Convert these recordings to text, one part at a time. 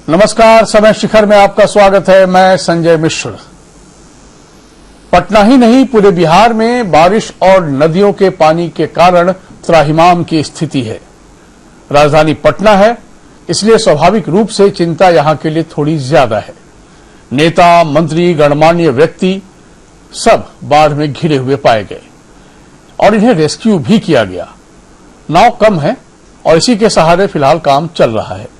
नमस्कार, समय शिखर में आपका स्वागत है। मैं संजय मिश्र। पटना ही नहीं, पूरे बिहार में बारिश और नदियों के पानी के कारण त्राहिमाम की स्थिति है। राजधानी पटना है, इसलिए स्वाभाविक रूप से चिंता यहां के लिए थोड़ी ज्यादा है। नेता, मंत्री, गणमान्य व्यक्ति सब बाढ़ में घिरे हुए पाए गए और इन्हें रेस्क्यू भी किया गया। नाव कम है और इसी के सहारे फिलहाल काम चल रहा है।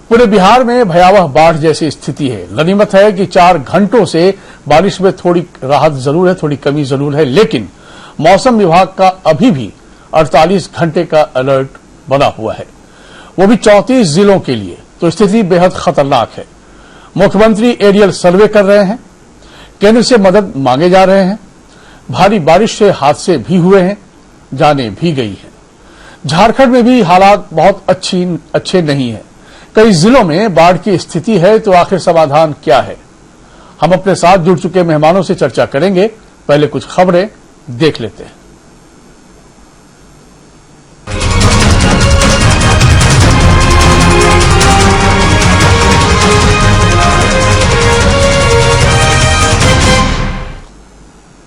पूरे बिहार में भयावह बाढ़ जैसी स्थिति है। गनीमत है कि 4 घंटों से बारिश में थोड़ी राहत जरूर है, थोड़ी कमी जरूर है, लेकिन मौसम विभाग का अभी भी 48 घंटे का अलर्ट बना हुआ है, वो भी 34 जिलों के लिए। तो स्थिति बेहद खतरनाक है। मुख्यमंत्री एरियल सर्वे कर रहे हैं, केंद्र से मदद मांगे जा रहे हैं। भारी बारिश से हादसे भी हुए हैं, जानें भी गई हैं। झारखंड में भी हालात बहुत अच्छे नहीं है। कई जिलों में बाढ़ की स्थिति है, तो आखिर समाधान क्या है? हम अपने साथ जुड़ चुके मेहमानों से चर्चा करेंगे। पहले कुछ खबरें देख लेते हैं।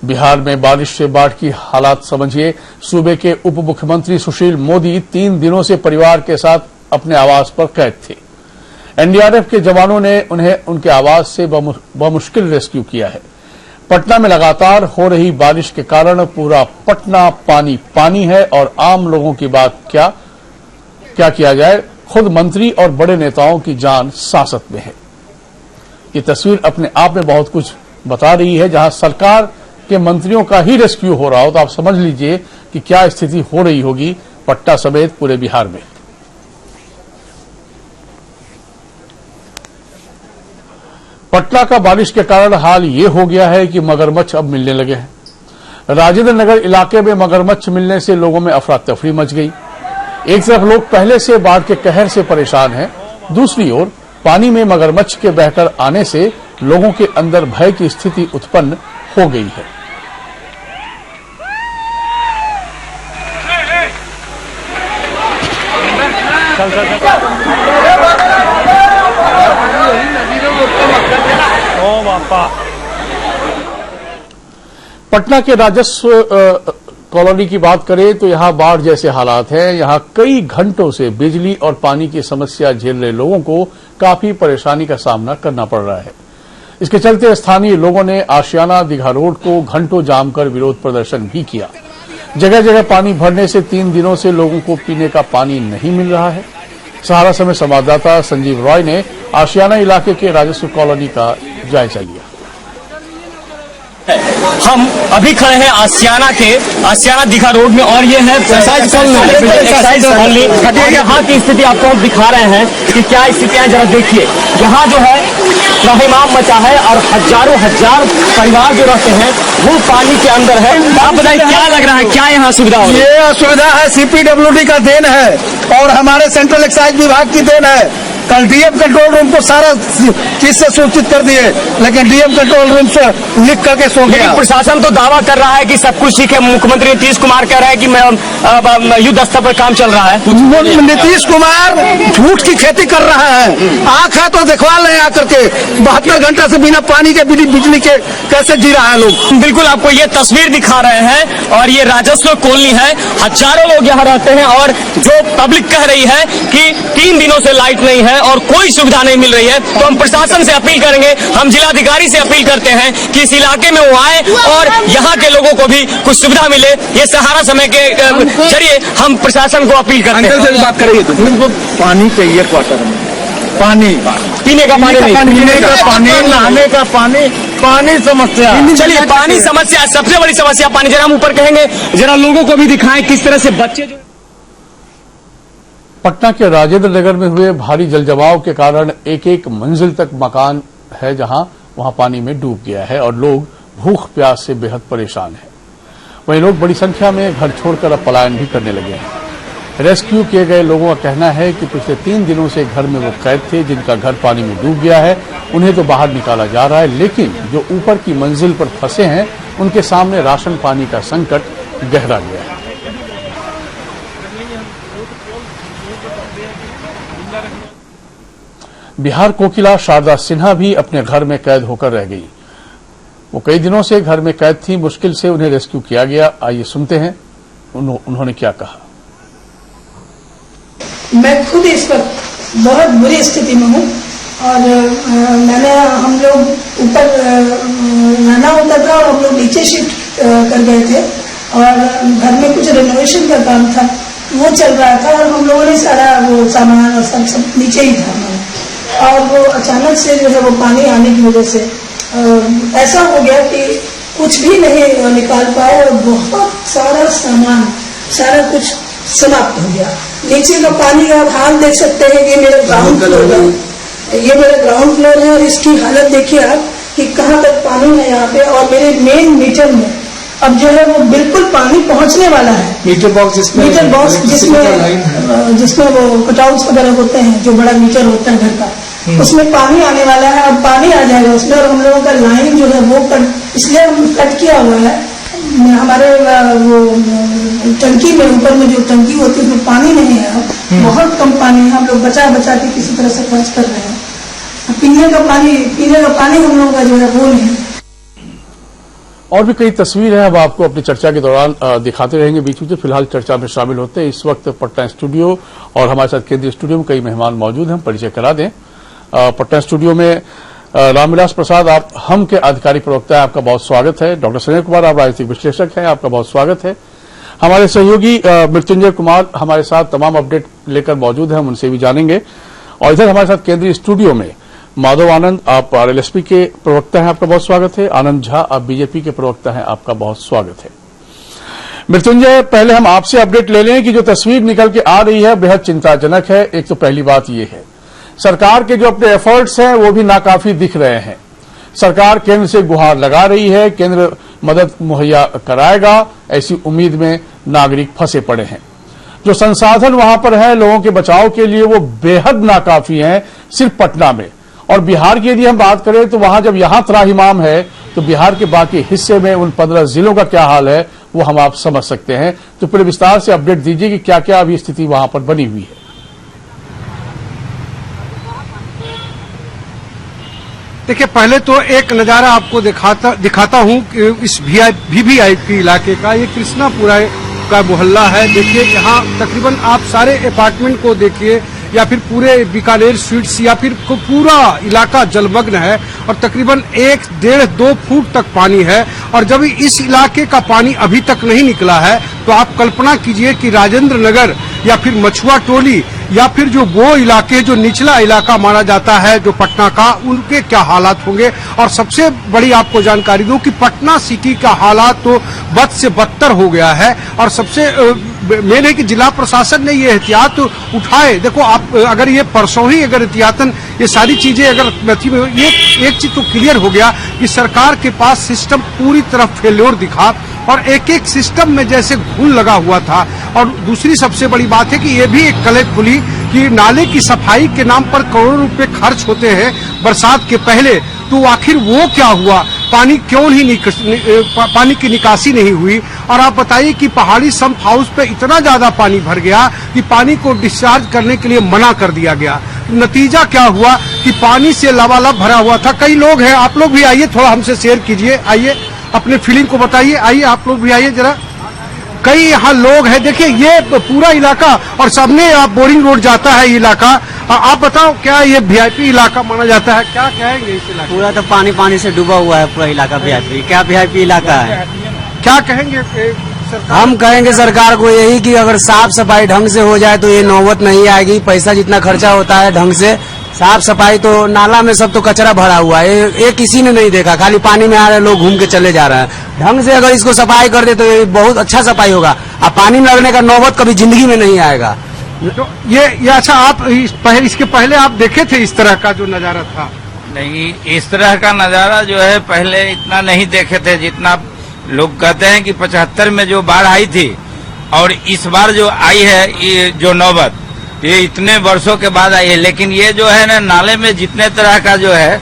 बिहार में बारिश से बाढ़ की हालात समझिए। सूबे के उप मुख्यमंत्री सुशील मोदी 3 दिनों से परिवार के साथ अपने आवास पर कैद थे। एनडीआरएफ के जवानों ने उन्हें उनके आवास से बमुश्किल रेस्क्यू किया है। पटना में लगातार हो रही बारिश के कारण पूरा पटना पानी पानी है और आम लोगों की बात क्या किया जाए। खुद मंत्री और बड़े नेताओं की जान सांसत में है। ये तस्वीर अपने आप में बहुत कुछ बता रही है। जहां सरकार के मंत्रियों का ही रेस्क्यू हो रहा हो, तो आप समझ लीजिए कि क्या स्थिति हो रही होगी पटना समेत पूरे बिहार में। पटना का बारिश के कारण हाल ये हो गया है कि मगरमच्छ अब मिलने लगे हैं। राजेंद्र नगर इलाके में मगरमच्छ मिलने से लोगों में अफरा तफरी मच गई। एक तरफ लोग पहले से बाढ़ के कहर से परेशान हैं, दूसरी ओर पानी में मगरमच्छ के बहकर आने से लोगों के अंदर भय की स्थिति उत्पन्न हो गई है। पटना के राजस्व कॉलोनी की बात करें तो यहां बाढ़ जैसे हालात हैं। यहां कई घंटों से बिजली और पानी की समस्या झेल रहे लोगों को काफी परेशानी का सामना करना पड़ रहा है। इसके चलते स्थानीय लोगों ने आशियाना दीघा रोड को घंटों जाम कर विरोध प्रदर्शन भी किया। जगह जगह पानी भरने से 3 दिनों से लोगों को पीने का पानी नहीं मिल रहा है। सहारा समय संवाददाता संजीव रॉय ने आशियाना इलाके के राजस्व कॉलोनी का जायजा लिया। हम अभी खड़े हैं आशियाना दीघा रोड में और ये है एक्सरसाइज कॉलोनी। यहाँ की स्थिति आपको हम दिखा रहे हैं कि क्या स्थितियां, जरा देखिए। यहाँ जो है त्राहिमाम मचा है और हजारों परिवार जो रहते हैं वो पानी के अंदर है। आप बताइए क्या लग रहा है, क्या यहाँ सुविधा हो? ये सुविधा है सीपीडब्ल्यूडी का देन है और हमारे सेंट्रल एक्साइज विभाग की देन है। कल डीएम कंट्रोल रूम को सारा चीज से सूचित कर दिए, लेकिन डीएम कंट्रोल रूम से लिख करके सो गया। प्रशासन तो दावा कर रहा है कि सब कुछ ठीक है। मुख्यमंत्री नीतीश कुमार कह रहे हैं कि मैं युद्ध स्तर पर काम चल रहा है। नीतीश कुमार झूठ की खेती कर रहा है। आंख है तो दिखवा लें आकर के। 72 घंटे से बिना पानी के बिजली के कैसे जी रहा है लोग। बिल्कुल आपको ये तस्वीर दिखा रहे हैं और ये राजस्व कॉलोनी है। हजारों लोग यहाँ रहते हैं और जो पब्लिक कह रही है कि 3 दिनों से लाइट नहीं है और कोई सुविधा नहीं मिल रही है। तो हम प्रशासन से अपील करेंगे, हम जिलाधिकारी से अपील करते हैं कि इस इलाके में वो आए और यहाँ के लोगों को भी कुछ सुविधा मिले। ये सहारा समय के जरिए हम प्रशासन को अपील करते हैं। बात करेंगे तो पानी चाहिए क्वार्टर में, पानी पीने का पानी, नहाने का पानी समस्या। चलिए, पानी समस्या सबसे बड़ी समस्या पानी। जरा हम ऊपर कहेंगे, जरा लोगों को भी दिखाएं किस तरह से बच्चे जो पटना के राजेंद्र नगर में हुए भारी जलजमाव के कारण एक मंजिल तक मकान है जहां वहां पानी में डूब गया है और लोग भूख प्यास से बेहद परेशान हैं। वहीं लोग बड़ी संख्या में घर छोड़कर अब पलायन भी करने लगे हैं। रेस्क्यू किए गए लोगों का कहना है कि पिछले 3 दिनों से घर में वो कैद थे जिनका घर पानी में डूब गया है। उन्हें तो बाहर निकाला जा रहा है, लेकिन जो ऊपर की मंजिल पर फंसे हैं उनके सामने राशन पानी का संकट गहरा गया है। बिहार कोकिला शारदा सिन्हा भी अपने घर में कैद होकर रह गई। वो कई दिनों से घर में कैद थी, मुश्किल से उन्हें रेस्क्यू किया गया। आइए सुनते हैं उन्होंने क्या कहा। मैं खुद इस वक्त बहुत बुरी स्थिति में हूँ और हम लोग ऊपर रहना होता था और हम लोग नीचे शिफ्ट कर गए थे और घर में कुछ रेनोवेशन का काम था, वो चल रहा था और हम लोगों ने सारा वो सामान और सब नीचे ही था और वो अचानक से जो है वो पानी आने की वजह से ऐसा हो गया कि कुछ भी नहीं निकाल पाए और बहुत सारा सामान सारा कुछ समाप्त हो गया। नीचे का पानी का आप हाल देख सकते हैं कि मेरा ग्राउंड फ्लोर है, ये मेरा ग्राउंड फ्लोर है और इसकी हालत देखिए आप कि कहाँ तक पानी है यहाँ पे। और मेरे मेन मीटर में अब जो है वो बिल्कुल पानी पहुंचने वाला है। मीटर बॉक्स जिसमें वो कटआउट्स वगैरह होते हैं, जो बड़ा मीटर होता है घर का, उसमें पानी आने वाला है। अब पानी आ जाएगा उसमें और हम लोगों का लाइन जो है वो इसलिए हम कट किया हुआ है। हमारे वो टंकी में ऊपर में जो टंकी होती है उसमें पानी नहीं है, बहुत कम पानी है। हम लोग बचा बचा के किसी तरह से खर्च कर रहे हैं। पीने का पानी हम लोगों का जो है वो नहीं। और भी कई तस्वीर हैं, अब आपको अपनी चर्चा के दौरान दिखाते रहेंगे बीच बीच। फिलहाल चर्चा में शामिल होते हैं इस वक्त पटना स्टूडियो और हमारे साथ केंद्रीय स्टूडियो में कई मेहमान मौजूद हैं। हम परिचय करा दें। पटना स्टूडियो में रामविलास प्रसाद, आप हम के आधिकारिक प्रवक्ता हैं, आपका बहुत स्वागत है। डॉक्टर संजय कुमार, आप राजनीतिक विश्लेषक हैं, आपका बहुत स्वागत है। हमारे सहयोगी मृत्युंजय कुमार हमारे साथ तमाम अपडेट लेकर मौजूद हैं, हम उनसे भी जानेंगे। और इधर हमारे साथ केंद्रीय स्टूडियो में माधव आनंद, आप आरएलएसपी के प्रवक्ता हैं, आपका बहुत स्वागत है। आनंद झा, आप बीजेपी के प्रवक्ता हैं, आपका बहुत स्वागत है। मृत्युंजय, पहले हम आपसे अपडेट ले लें कि जो तस्वीर निकल के आ रही है बेहद चिंताजनक है। एक तो पहली बात यह है, सरकार के जो अपने एफर्ट्स हैं वो भी नाकाफी दिख रहे हैं। सरकार केंद्र से गुहार लगा रही है, केंद्र मदद मुहैया कराएगा, ऐसी उम्मीद में नागरिक फंसे पड़े हैं। जो संसाधन वहां पर है लोगों के बचाव के लिए वो बेहद नाकाफी हैं, सिर्फ पटना में। और बिहार की यदि हम बात करें तो वहां जब यहां त्राहिमाम है तो बिहार के बाकी हिस्से में उन 15 जिलों का क्या हाल है वो हम आप समझ सकते हैं। तो पूरे विस्तार से अपडेट दीजिए कि क्या क्या अभी स्थिति वहां पर बनी हुई है। देखिए, पहले तो एक नजारा आपको दिखाता हूं कि इस वीवीआईपी इलाके का, ये कृष्णापुरा का मोहल्ला है। देखिए, यहाँ तकरीबन आप सारे अपार्टमेंट को देखिए या फिर पूरे बीकानेर स्वीट्स या फिर पूरा इलाका जलमग्न है और तकरीबन 1-1.5-2 फुट तक पानी है। और जब इस इलाके का पानी अभी तक नहीं निकला है तो आप कल्पना कीजिए कि राजेंद्र नगर या फिर मछुआ टोली या फिर जो वो इलाके जो निचला इलाका माना जाता है जो पटना का, उनके क्या हालात होंगे। और सबसे बड़ी आपको जानकारी दूं कि पटना सिटी का हालात तो बद से बदतर हो गया है। और सबसे मेन है कि जिला प्रशासन ने ये एहतियात उठाए। देखो आप, अगर ये परसों ही अगर एहतियातन ये सारी चीजें अगर ये एक चीज तो क्लियर हो गया कि सरकार के पास सिस्टम पूरी तरह फेल्योर दिखा और एक एक सिस्टम में जैसे घून लगा हुआ था। और दूसरी सबसे बड़ी बात है कि ये भी एक कलह खुली कि नाले की सफाई के नाम पर करोड़ों रुपए खर्च होते हैं बरसात के पहले, तो आखिर वो क्या हुआ, पानी क्यों नहीं पानी की निकासी नहीं हुई। और आप बताइए कि पहाड़ी संप हाउस पे इतना ज्यादा पानी भर गया कि पानी को डिस्चार्ज करने के लिए मना कर दिया गया। नतीजा क्या हुआ कि पानी से लबालब भरा हुआ था। कई लोग हैं, आप लोग भी आइए, थोड़ा हमसे शेयर कीजिए, आइए अपने फीलिंग को बताइए, आइए आप लोग भी आइए जरा। कई यहाँ लोग हैं, देखिए ये पूरा इलाका और सामने आप बोरिंग रोड जाता है ये इलाका। आप बताओ, क्या ये वीआईपी इलाका माना जाता है, क्या कहेंगे इस इलाके? पूरा तो पानी से डूबा हुआ है पूरा इलाका। वीआईपी क्या वीआईपी इलाका है, क्या कहेंगे हम कहेंगे सरकार को यही कि अगर साफ सफाई ढंग से हो जाए तो ये नौबत नहीं आएगी। पैसा जितना खर्चा होता है ढंग से साफ सफाई, तो नाला में सब तो कचरा भरा हुआ है, ये किसी ने नहीं देखा, खाली पानी में आ रहे लोग घूम के चले जा रहे हैं। ढंग से अगर इसको सफाई कर दे तो ये बहुत अच्छा सफाई होगा। अब पानी में लगने का नौबत कभी जिंदगी में नहीं आएगा। तो ये अच्छा, आप इसके पहले आप देखे थे इस तरह का जो नजारा था? नहीं, इस तरह का नजारा जो है पहले इतना नहीं देखे थे जितना लोग कहते हैं कि 75 में जो बाढ़ आई थी और इस बार जो आई है ये जो नौबत, ये इतने वर्षों के बाद आई है। लेकिन ये जो है ना, नाले में जितने तरह का जो है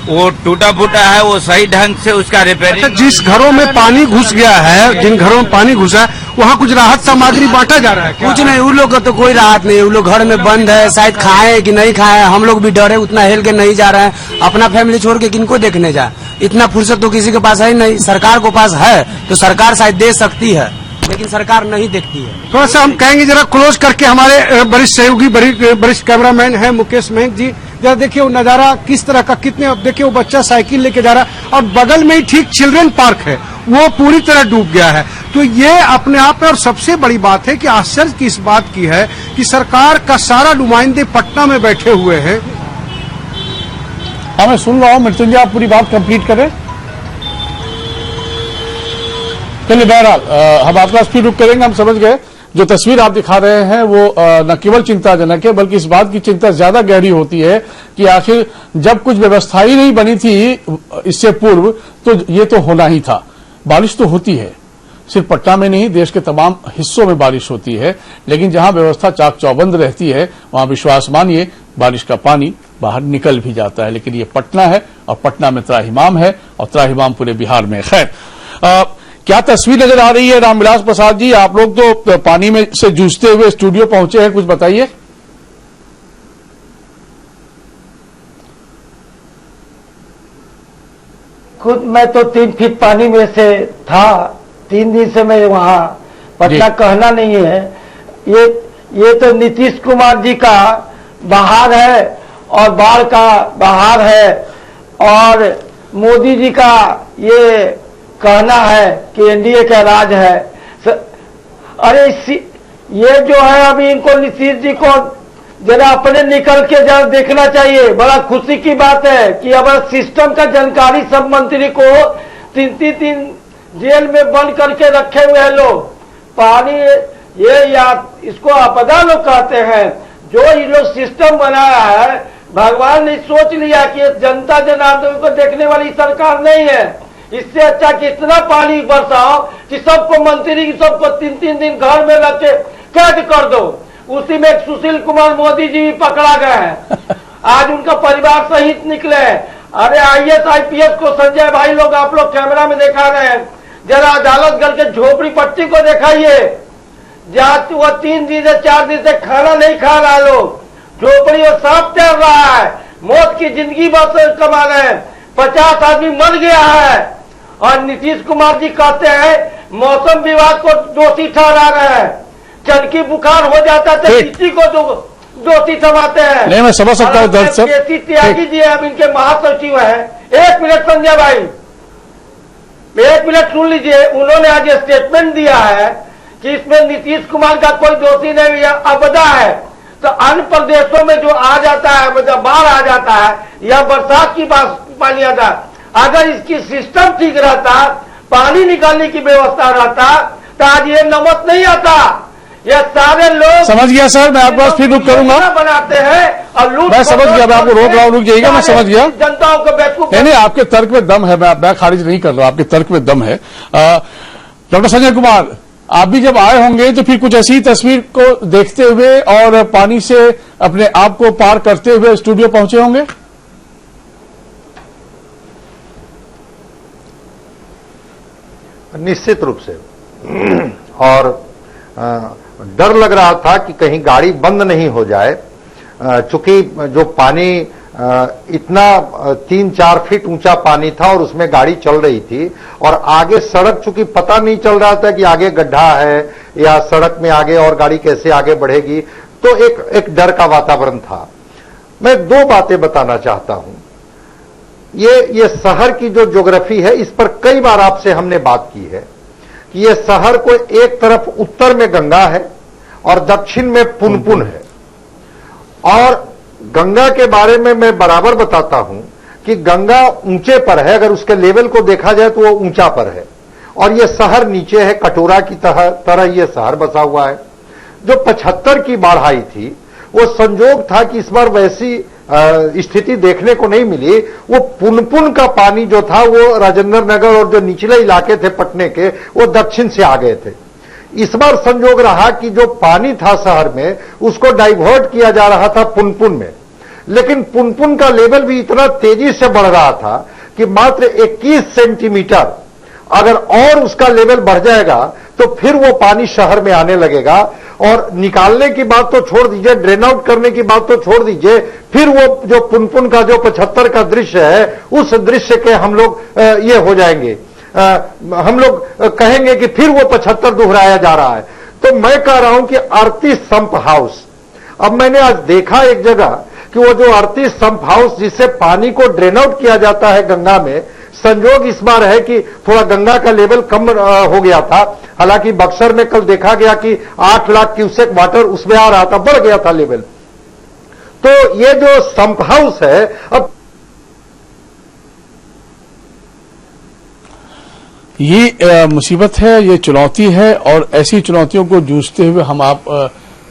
वो टूटा फूटा है, वो सही ढंग से उसका रिपेयरिंग। अच्छा, जिस घरों में पानी घुस गया है, जिन घरों में पानी घुसा है, वहाँ कुछ राहत सामग्री बांटा जा रहा है क्या? कुछ नहीं, उन लोग का तो कोई राहत नहीं, उन लोग घर में बंद है, शायद खाए कि नहीं खाए। हम लोग भी डरे, उतना हिल के नहीं जा रहे हैं। अपना फैमिली छोड़ के किनको देखने जाए? इतना फुर्सत तो किसी के पास है ही नहीं। सरकार को पास है तो सरकार शायद दे सकती है, लेकिन सरकार नहीं देखती है। थोड़ा सा हम कहेंगे जरा क्लोज करके, हमारे वरिष्ठ सहयोगी वरिष्ठ कैमरामैन है मुकेश महंत जी, जरा देखिए वो नजारा किस तरह का। कितने, अब देखिए वो बच्चा साइकिल लेके जा रहा है और बगल में ही ठीक चिल्ड्रन पार्क है, वो पूरी तरह डूब गया है। तो ये अपने आप में, और सबसे बड़ी बात है कि आश्चर्य की इस बात की है कि सरकार का सारा नुमाइंदे पटना में बैठे हुए हैं। हाँ, मैं सुन रहा हूँ। मृत्युंजय, आप पूरी बात कंप्लीट करें। चलिए, बहरहाल हम आपका स्पीड रुक करेंगे। हम समझ गए जो तस्वीर आप दिखा रहे हैं वो न केवल चिंताजनक है, बल्कि इस बात की चिंता ज्यादा गहरी होती है कि आखिर जब कुछ व्यवस्था ही नहीं बनी थी इससे पूर्व, तो ये तो होना ही था। बारिश तो होती है, सिर्फ पटना में नहीं, देश के तमाम हिस्सों में बारिश होती है, लेकिन जहां व्यवस्था चाक चौबंद रहती है वहां विश्वास मानिए बारिश का पानी बाहर निकल भी जाता है। लेकिन ये पटना है और पटना में त्राहिमाम है और त्राहिमाम पूरे बिहार में। खैर, क्या तस्वीर नजर आ रही है रामविलास प्रसाद जी? आप लोग तो पानी में से जूझते हुए स्टूडियो पहुंचे हैं, कुछ बताइए। खुद मैं तो 3 फीट पानी में से था, 3 दिन से मैं वहाँ पटना कहना नहीं है। ये तो नीतीश कुमार जी का बहार है और बाढ़ का बहार है, और मोदी जी का ये कहना है कि एनडीए का राज है। अरे ये जो है, अभी इनको नीतीश जी को जरा अपने निकल के जरा देखना चाहिए। बड़ा खुशी की बात है कि अब सिस्टम का जानकारी सब मंत्री को 3-3 दिन जेल में बंद करके रखे हुए हैं लोग। पानी ये या इसको आपदा लोग कहते हैं। जो ये लोग सिस्टम बनाया है, भगवान ने सोच लिया कि जनता जनार्दन को देखने वाली सरकार नहीं है। इससे अच्छा कितना पानी बरसाओ कि सबको मंत्री सबको 3-3 दिन घर में रख के कैद कर दो। उसी में सुशील कुमार मोदी जी भी पकड़ा गए हैं, आज उनका परिवार सहित निकले। अरे IAS IPS को संजय भाई लोग, आप लोग कैमरा में दिखा रहे हैं, जरा अदालत घर के झोपड़ी पट्टी को दिखाइए, जहाँ वो 3 दिन से 4 दिन से खाना नहीं खा रहा है। लोग झोपड़ी और सांप तैर रहा है, मौत की जिंदगी बस कमा रहे हैं। 50 आदमी मर गया है और नीतीश कुमार जी कहते हैं मौसम विभाग को दोषी ठहरा रहे हैं। चनकी बुखार हो जाता है, किसी को दोषी ठहराते हैं। नहीं, मैं समझ सकता हूँ दर्द सर। केसी त्यागी जी अब इनके महासचिव हैं। 1 मिनट संजय भाई, 1 मिनट सुन लीजिए। उन्होंने आज स्टेटमेंट दिया है कि इसमें नीतीश कुमार का कोई दोषी नहीं है, आपदा है। तो अन्य प्रदेशों में जो आ जाता है, मतलब बाढ़ आ जाता है या बरसात की पानी आता है, अगर इसकी सिस्टम ठीक रहता, पानी निकालने की व्यवस्था रहता, तो आज ये नमक नहीं आता। ये सारे लोग समझ गया सर, मैं आपके पास फिर रुक करूंगा। बनाते हैं और लूट। मैं समझ गया, मैं आपको रोक रहा हूँ, रुक जाइएगा। मैं समझ गया, जनताओं को बेवकूफ। नहीं, आपके तर्क में दम है, मैं खारिज नहीं कर रहा, आपके तर्क में दम है। डॉक्टर संजय कुमार, आप भी जब आए होंगे तो फिर कुछ ऐसी तस्वीर को देखते हुए और पानी से अपने आप को पार करते हुए स्टूडियो पहुंचे होंगे। निश्चित रूप से, और डर लग रहा था कि कहीं गाड़ी बंद नहीं हो जाए, चूंकि जो पानी इतना 3-4 फीट ऊंचा पानी था और उसमें गाड़ी चल रही थी, और आगे सड़क चूंकि पता नहीं चल रहा था कि आगे गड्ढा है या सड़क में आगे और गाड़ी कैसे आगे बढ़ेगी, तो एक डर का वातावरण था। मैं 2 बातें बताना चाहता हूं। ये शहर की जो ज्योग्राफी है, इस पर कई बार आपसे हमने बात की है कि ये शहर को एक तरफ उत्तर में गंगा है और दक्षिण में पुनपुन है। और गंगा के बारे में मैं बराबर बताता हूं कि गंगा ऊंचे पर है, अगर उसके लेवल को देखा जाए तो वो ऊंचा पर है, और ये शहर नीचे है, कटोरा की तरह ये शहर बसा हुआ है। जो 75 की बाढ़ आई थी, वो संजोग था कि इस बार वैसी स्थिति देखने को नहीं मिली। वो पुनपुन का पानी जो था वो राजेंद्र नगर और जो निचले इलाके थे पटने के, वो दक्षिण से आ गए थे। इस बार संजोग रहा कि जो पानी था शहर में, उसको डाइवर्ट किया जा रहा था पुनपुन में। लेकिन पुनपुन का लेवल भी इतना तेजी से बढ़ रहा था कि मात्र 21 सेंटीमीटर अगर और उसका लेवल बढ़ जाएगा तो फिर वो पानी शहर में आने लगेगा। और निकालने की बात तो छोड़ दीजिए, ड्रेन आउट करने की बात तो छोड़ दीजिए, फिर वो जो पुनपुन का जो 75 का दृश्य है, उस दृश्य के हम लोग ये हो जाएंगे, हम लोग कहेंगे कि फिर वो 75 दोहराया जा रहा है। तो मैं कह रहा हूं कि आरती संप हाउस, अब मैंने आज देखा एक जगह कि वो जो आरती संप हाउस जिससे पानी को ड्रेन आउट किया जाता है गंगा में, संजोग इस बार है कि थोड़ा गंगा का लेवल कम हो गया था। हालांकि बक्सर में कल देखा गया कि 8 लाख क्यूसेक वाटर उसमें आ रहा था, बढ़ गया था लेवल। तो ये जो संप हाउस है, अब ये मुसीबत है, ये चुनौती है, और ऐसी चुनौतियों को जूझते हुए हम आप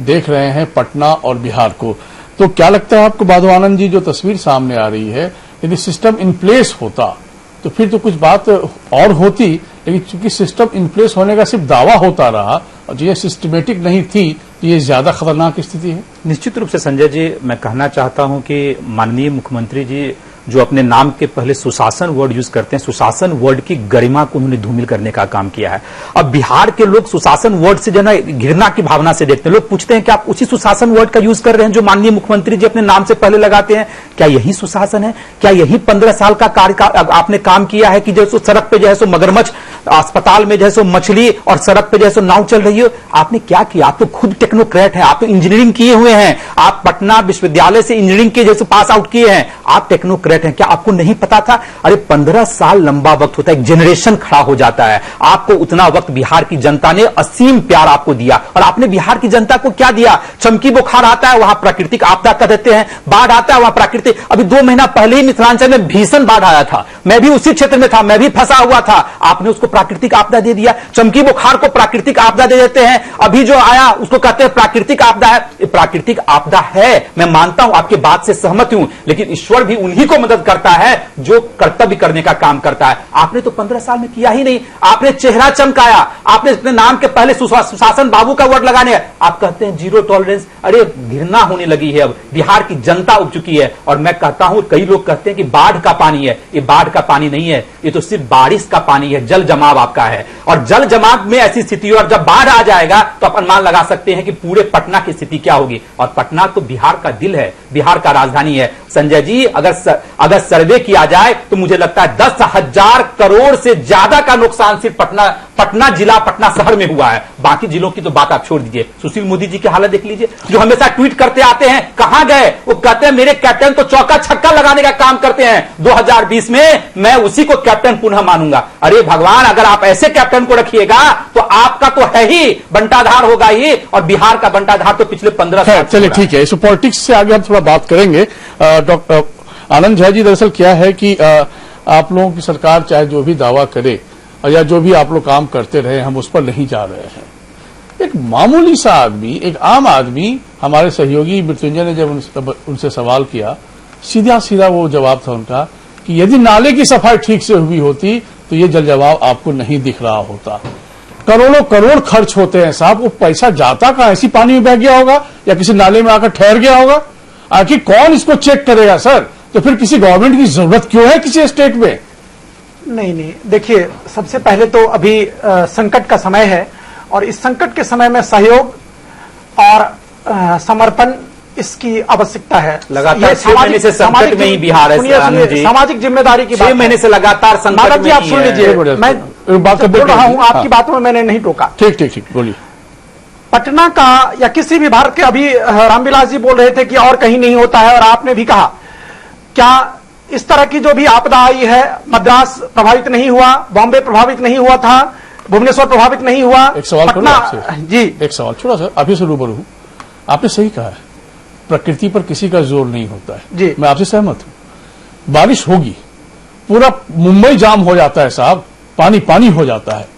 देख रहे हैं पटना और बिहार को। तो क्या लगता है आपको बाधव आनंद जी, जो तस्वीर सामने आ रही है, यदि सिस्टम इन प्लेस होता तो फिर तो कुछ बात और होती, लेकिन चूंकि सिस्टम इन प्लेस होने का सिर्फ दावा होता रहा और ये सिस्टमेटिक नहीं थी, तो ये ज्यादा खतरनाक स्थिति है। निश्चित रूप से संजय जी, मैं कहना चाहता हूं कि माननीय मुख्यमंत्री जी जो अपने नाम के पहले सुशासन वर्ड यूज करते हैं, सुशासन वर्ड की गरिमा को उन्होंने धूमिल करने का काम किया है। अब बिहार के लोग सुशासन वर्ड से जो है घृणा की भावना से देखते हैं। लोग पूछते हैं कि आप उसी सुशासन वर्ड का यूज कर रहे हैं जो माननीय मुख्यमंत्री जी अपने नाम से पहले लगाते हैं। क्या यही सुशासन है? क्या यही 15 साल का कार्य आपने काम किया है कि जो सड़क पे जो है सो मगरमच्छ, अस्पताल में जो है सो मछली और सड़क पे जो है सो नाव चल रही हो? आपने क्या किया? आप तो खुद टेक्नोक्रेट हैं, आप तो इंजीनियरिंग किए हुए हैं, आप पटना विश्वविद्यालय से इंजीनियरिंग के जैसे पास आउट किए हैं, आप टेक्नोक्रेट हैं। क्या आपको नहीं पता था? अरे 15 साल लंबा वक्त होता है, एक जनरेशन खड़ा हो जाता है। आपको उतना वक्त बिहार की जनता ने असीम प्यार आपको दिया, और आपने बिहार की जनता को क्या दिया? चमकी बुखार आता है वहां प्राकृतिक आपदा कह देते हैं, बाढ़ आता है वहां प्राकृतिक। अभी 2 महीना पहले ही मिथिलांचल में भीषण बाढ़ आया था, मैं भी उसी क्षेत्र में था, मैं भी फंसा हुआ था। आपने उसको प्राकृतिक आपदा दे दिया। चमकी बुखार को प्राकृतिक आपदा दे देते हैं, अभी जो आया उसको कहते हैं प्राकृतिक आपदा है। ये प्राकृतिक आपदा है, मैं मानता हूं, आपके बात से सहमत हूं, लेकिन ईश्वर भी उन्हीं को मदद करता है जो कर्तव्य करने का काम करता है। आपने तो 15 साल में किया ही नहीं। आपने चेहरा चमकाया, आपने अपने नाम के पहले सुशासन बाबू का वर्ड लगाने, आप कहते हैं जीरो टॉलरेंस। अरे घृणा होने लगी है, अब बिहार की जनता उब चुकी है। और मैं कहता हूं, कई लोग कहते हैं कि बाढ़ का पानी है, ये बाढ़ का पानी नहीं है, ये तो सिर्फ बारिश का पानी है, जल जमाव आपका है। और जल जमाव में ऐसी स्थिति, और जब बाढ़ आ जाएगा तो आप अनुमान लगा सकते हैं कि पूरे पटना की स्थिति क्या होगी। और पटना तो बिहार का दिल है, बिहार का राजधानी है। संजय जी, अगर सर्वे किया जाए तो मुझे लगता है 10,000 करोड़ से ज्यादा का नुकसान सिर्फ पटना जिला, पटना शहर में हुआ है। बाकी जिलों की तो बात आप छोड़ दीजिए। सुशील मोदी जी की हालत देख लीजिए, जो हमेशा ट्वीट करते आते हैं, कहां गए? वो कहते हैं मेरे कैप्टन तो चौका छक्का लगाने का काम करते हैं, 2020 में मैं उसी को कैप्टन पुनः मानूंगा। अरे भगवान, अगर आप ऐसे कैप्टन को रखिएगा तो आपका तो है ही बंटाधार होगा ही, और बिहार का बंटाधार तो पिछले 15 साल। चलिए ठीक है, इस पॉलिटिक्स से आगे हम थोड़ा बात करेंगे। डॉक्टर आनंद झा जी, दरअसल क्या है कि आप लोगों की सरकार चाहे जो भी दावा करे या जो भी आप लोग काम करते रहे, हम उस पर नहीं जा रहे हैं। एक मामूली सा आदमी, एक आम आदमी, हमारे सहयोगी मृत्युंजय ने जब उनसे सवाल किया, सीधा सीधा वो जवाब था उनका कि यदि नाले की सफाई ठीक से हुई होती तो ये जल जवाब आपको नहीं दिख रहा होता। करोड़ों करोड़ खर्च होते हैं साहब, वो पैसा जाता कहां? ऐसी पानी में बह गया होगा या किसी नाले में आकर ठहर गया होगा? आखिर कौन इसको चेक करेगा सर? तो फिर किसी गवर्नमेंट की जरूरत क्यों है किसी स्टेट में? नहीं, देखिए, सबसे पहले तो अभी संकट का समय है, और इस संकट के समय में सहयोग और समर्पण इसकी आवश्यकता है। लगातार 6 महीने से संकट में ही बिहार है। सामाजिक जिम्मेदारी की 6 महीने से लगातार संकट में। आप सुन लीजिए, मैं बात बोल रहा हूं, आपकी बातों में मैंने नहीं टोका। ठीक, बोलिए। पटना का या किसी भी भारत के, अभी रामविलास जी बोल रहे थे कि और कहीं नहीं होता है, और आपने भी कहा, क्या इस तरह की जो भी आपदा आई है, मद्रास प्रभावित नहीं हुआ, बॉम्बे प्रभावित नहीं हुआ था, भुवनेश्वर प्रभावित नहीं हुआ? एक सवाल करूं आपसे? जी, एक सवाल छोड़ा सा, अभी से रूबरू हूं। आपने सही कहा है, प्रकृति पर किसी का जोर नहीं होता है जी, मैं आपसे सहमत हूं। बारिश होगी, पूरा मुंबई जाम हो जाता है साहब, पानी पानी हो जाता है,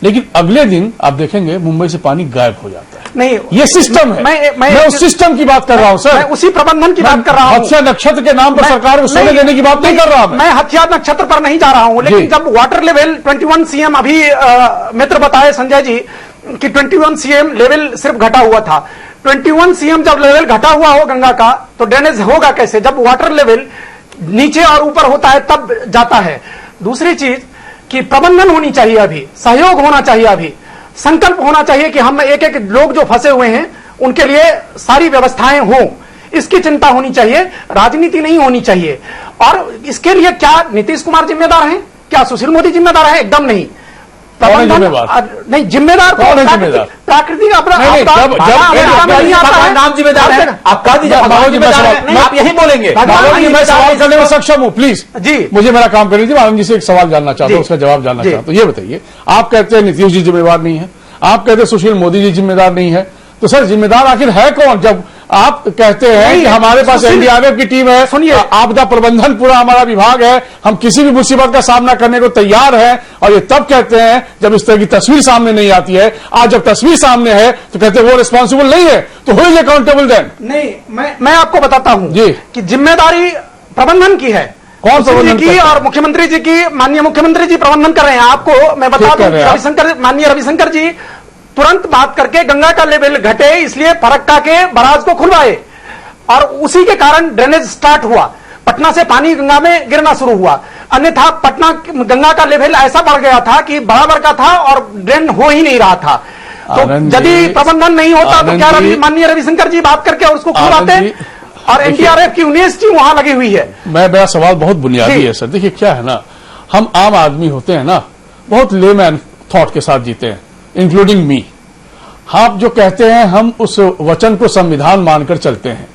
लेकिन अगले दिन आप देखेंगे मुंबई से पानी गायब हो जाता है। नहीं, ये सिस्टम है। मैं उस सिस्टम की बात कर रहा हूं सर, मैं उसी प्रबंधन की बात कर रहा हूं। हथियार नक्षत्र के नाम पर सरकार को सोने देने की बात नहीं कर रहा। मैं हथियार नक्षत्र पर नहीं जा रहा हूं, लेकिन जब वाटर लेवल 21 CM, अभी मित्र बताए संजय जी कि 21 CM लेवल सिर्फ घटा हुआ था, 21 सीएम जब लेवल घटा हुआ हो गंगा का, तो ड्रेनेज होगा कैसे? जब वाटर लेवल नीचे और ऊपर होता है तब जाता है। दूसरी चीज कि प्रबंधन होनी चाहिए, अभी सहयोग होना चाहिए, अभी संकल्प होना चाहिए कि हम एक एक लोग जो फंसे हुए हैं उनके लिए सारी व्यवस्थाएं हों, इसकी चिंता होनी चाहिए, राजनीति नहीं होनी चाहिए। और इसके लिए क्या नीतीश कुमार जिम्मेदार हैं? क्या सुशील मोदी जिम्मेदार है? एकदम नहीं। नहीं, जिम्मेदार कौन है? जिम्मेदार प्राकृतिक अपना नाम जिम्मेदार है, आप कह दीजिए आप यही बोलेंगे। मैं सवाल करने में सक्षम हूं, प्लीज जी, मुझे मेरा काम करने दीजिए। आनंद जी से एक सवाल जानना चाहता हूं, उसका जवाब जानना चाहता हूं। ये बताइए, आप कहते हैं नीतीश जी जिम्मेदार नहीं है, आप कहते हैं सुशील मोदी जी जिम्मेदार नहीं है, तो सर जिम्मेदार आखिर है कौन? जब आप कहते हैं कि हमारे पास एनडीआरएफ की टीम है, सुनिए, आपदा प्रबंधन पूरा हमारा विभाग है, हम किसी भी मुसीबत का सामना करने को तैयार हैं, और ये तब कहते हैं जब इस तरह की तस्वीर सामने नहीं आती है। आज जब तस्वीर सामने है तो कहते हैं वो रिस्पॉन्सिबल नहीं है, तो हु इज अकाउंटेबल देन? नहीं, मैं आपको बताता हूं जी कि जिम्मेदारी प्रबंधन की है। कौन प्रबंधन की? और मुख्यमंत्री जी की, माननीय मुख्यमंत्री जी प्रबंधन कर रहे हैं। आपको मैं बता दूं, माननीय रविशंकर जी तुरंत बात करके गंगा का लेवल घटे इसलिए फरक्का के बराज को खुलवाए, और उसी के कारण ड्रेनेज स्टार्ट हुआ। पटना से पानी गंगा में गिरना शुरू हुआ, अन्यथा पटना गंगा का लेवल ऐसा बढ़ गया था कि बराबर का था और ड्रेन हो ही नहीं रहा था। तो यदि प्रबंधन नहीं होता तो क्या माननीय रविशंकर जी बात करके और उसको खुलवाते? और एनडीआरएफ की 19 टीम वहां लगी हुई है। मेरा सवाल बहुत बुनियादी है सर। देखिए क्या है ना, हम आम आदमी होते हैं ना, बहुत लेमैन थॉट के साथ जीते हैं, इंक्लूडिंग मी। आप जो कहते हैं हम उस वचन को संविधान मानकर चलते हैं।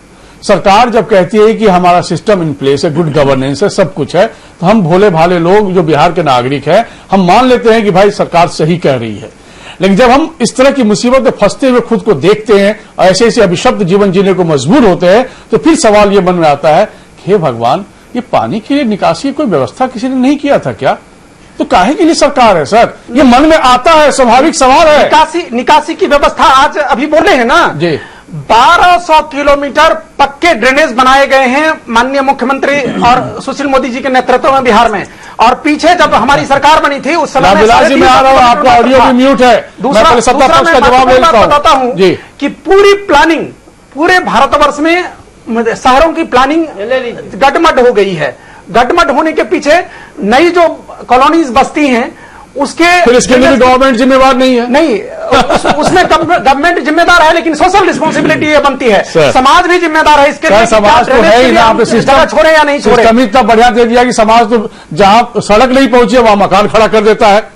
सरकार जब कहती है कि हमारा सिस्टम इन प्लेस है, गुड गवर्नेंस है, सब कुछ है, तो हम भोले भाले लोग जो बिहार के नागरिक हैं, हम मान लेते हैं कि भाई सरकार सही कह रही है। लेकिन जब हम इस तरह की मुसीबत में फंसते हुए खुद को देखते हैं और ऐसे ऐसे अभिशप्त जीवन जीने को मजबूर होते हैं, तो फिर सवाल ये मन में आता है कि हे भगवान, ये पानी के लिए निकासी की कोई व्यवस्था किसी ने नहीं किया था क्या? तो काहे के लिए सरकार है सर? ये मन में आता है, स्वाभाविक सवाल है। निकासी की व्यवस्था आज अभी बोले हैं ना जी, 1200 किलोमीटर पक्के ड्रेनेज बनाए गए हैं माननीय मुख्यमंत्री और सुशील मोदी जी के नेतृत्व में बिहार में। और पीछे जब हमारी सरकार बनी थी उस समय मैं आ रहा हूं, आपका ऑडियो भी म्यूट है। दूसरा सत्ता पक्ष का जवाब बताता हूं कि पूरी प्लानिंग पूरे भारतवर्ष में शहरों की प्लानिंग गटमट हो गई है। गटमट होने के पीछे नई जो कॉलोनीज बस्ती हैं उसके, फिर इसके लिए गवर्नमेंट जिम्मेवार नहीं है? नहीं, उसमें गवर्नमेंट जिम्मेदार है, लेकिन सोशल रिस्पॉन्सिबिलिटी ये बनती है, समाज भी जिम्मेदार है इसके लिए। समाज तो है ही ना, आप सिस्टम छोड़े या नहीं छोड़े। सिस्टम इतना बढ़िया दे दिया कि समाज तो जहां सड़क नहीं पहुंची वहां मकान खड़ा कर देता है,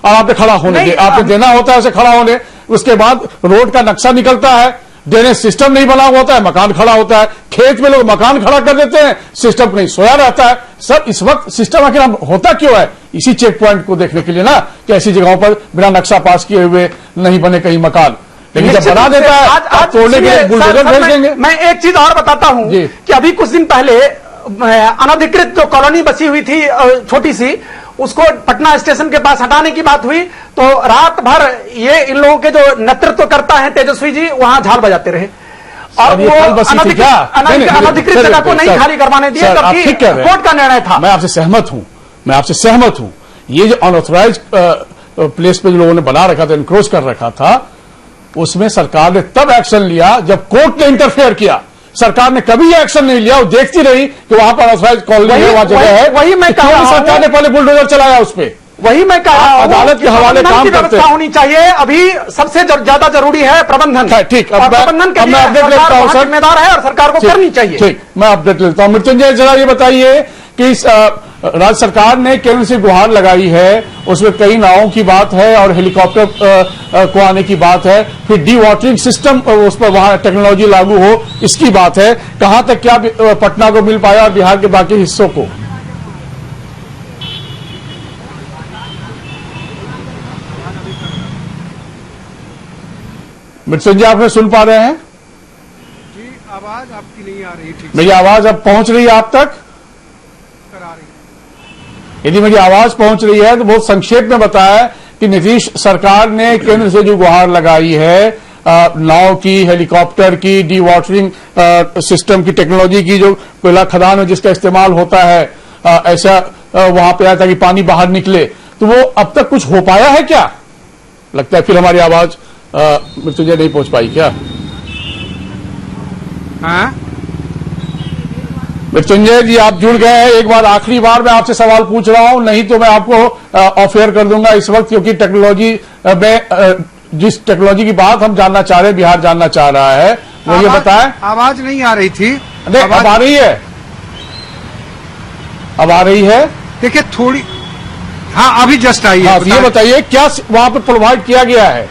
और आपने खड़ा होने दे, आपने देना होता है उसे खड़ा होने। उसके बाद रोड का नक्शा निकलता है, ड्रेनेज सिस्टम नहीं बना होता है, मकान खड़ा होता है। खेत में लोग मकान खड़ा कर देते हैं, सिस्टम कहीं सोया रहता है। सर इस वक्त सिस्टम आखिर होता क्यों है? इसी चेक पॉइंट को देखने के लिए ना, कि ऐसी जगहों पर बिना नक्शा पास किए हुए नहीं बने कहीं मकान। लेकिन जब बना देता है आज तोड़ने के लिए बुलडोजर भेज देंगे। मैं एक चीज और बताता हूं कि अभी कुछ दिन पहले अनधिकृत जो कॉलोनी बसी हुई थी छोटी सी, उसको पटना स्टेशन के पास हटाने की बात हुई, तो रात भर ये इन लोगों के जो नेतृत्व करता है तेजस्वी जी वहां झाल बजाते रहे, और वो अनधिकृत जगह को नहीं खाली करवाने दिए, जबकि कोर्ट का निर्णय था। मैं आपसे सहमत हूं। ये जो अनऑथराइज प्लेस पे जो लोगों ने बना रखा था, इनक्रोच कर रखा था, उसमें सरकार ने तब एक्शन लिया जब कोर्ट ने इंटरफेयर किया। सरकार ने कभी एक्शन नहीं लिया, वो देखती रही कि वहां पर अनऑथराइज कॉलोनी है, वहां जगह है। वही मैं कह रहा हूं, सरकार ने पहले बुलडोजर चलाया उस पर। वही मैं कह रहा हूं, अदालत के हवाले काम करते हैं। होनी चाहिए। अभी सबसे ज्यादा जरूरी है प्रबंधन। ठीक, अब प्रबंधन के लिए अपडेट लेता हूं सर, जिम्मेदार है और सरकार को करनी चाहिए। ठीक, मैं अपडेट लेता हूं। मृत्युंजय जरा ये बताइए कि राज्य सरकार ने केंद्र से गुहार लगाई है, उसमें कई नावों की बात है और हेलीकॉप्टर को आने की बात है, फिर डी वाटरिंग सिस्टम उस पर वहां टेक्नोलॉजी लागू हो, इसकी बात है। कहां तक क्या पटना को मिल पाया और बिहार के बाकी हिस्सों को? मृत्युंजय आपने सुन पा रहे हैं? जी, आवाज आपकी नहीं आ रही ठीक। मेरी आवाज अब पहुंच रही है आप तक? यदि मेरी आवाज पहुंच रही है तो बहुत संक्षेप में बताया कि नीतीश सरकार ने केंद्र से जो गुहार लगाई है, नाव की, हेलीकॉप्टर की, डी वाटरिंग सिस्टम की, टेक्नोलॉजी की, जो कोयला खदान में जिसका इस्तेमाल होता है, ऐसा वहां पे आया ताकि पानी बाहर निकले, तो वो अब तक कुछ हो पाया है क्या? लगता है फिर हमारी आवाज मृत्युंजय नहीं पहुंच पाई क्या? हाँ? मृत्युंजय जी आप जुड़ गए हैं, एक बार आखिरी बार मैं आपसे सवाल पूछ रहा हूं, नहीं तो मैं आपको ऑफ एयर कर दूंगा इस वक्त, क्योंकि टेक्नोलॉजी में जिस टेक्नोलॉजी की बात हम जानना चाह रहे हैं, बिहार जानना चाह रहा है, वो ये बताएं। आवाज नहीं आ रही थी। नहीं, अब आ रही है, अब आ रही है। देखिए थोड़ी, हाँ अभी जस्ट आई है। हाँ, ये बताइए क्या वहां पर प्रोवाइड किया गया है?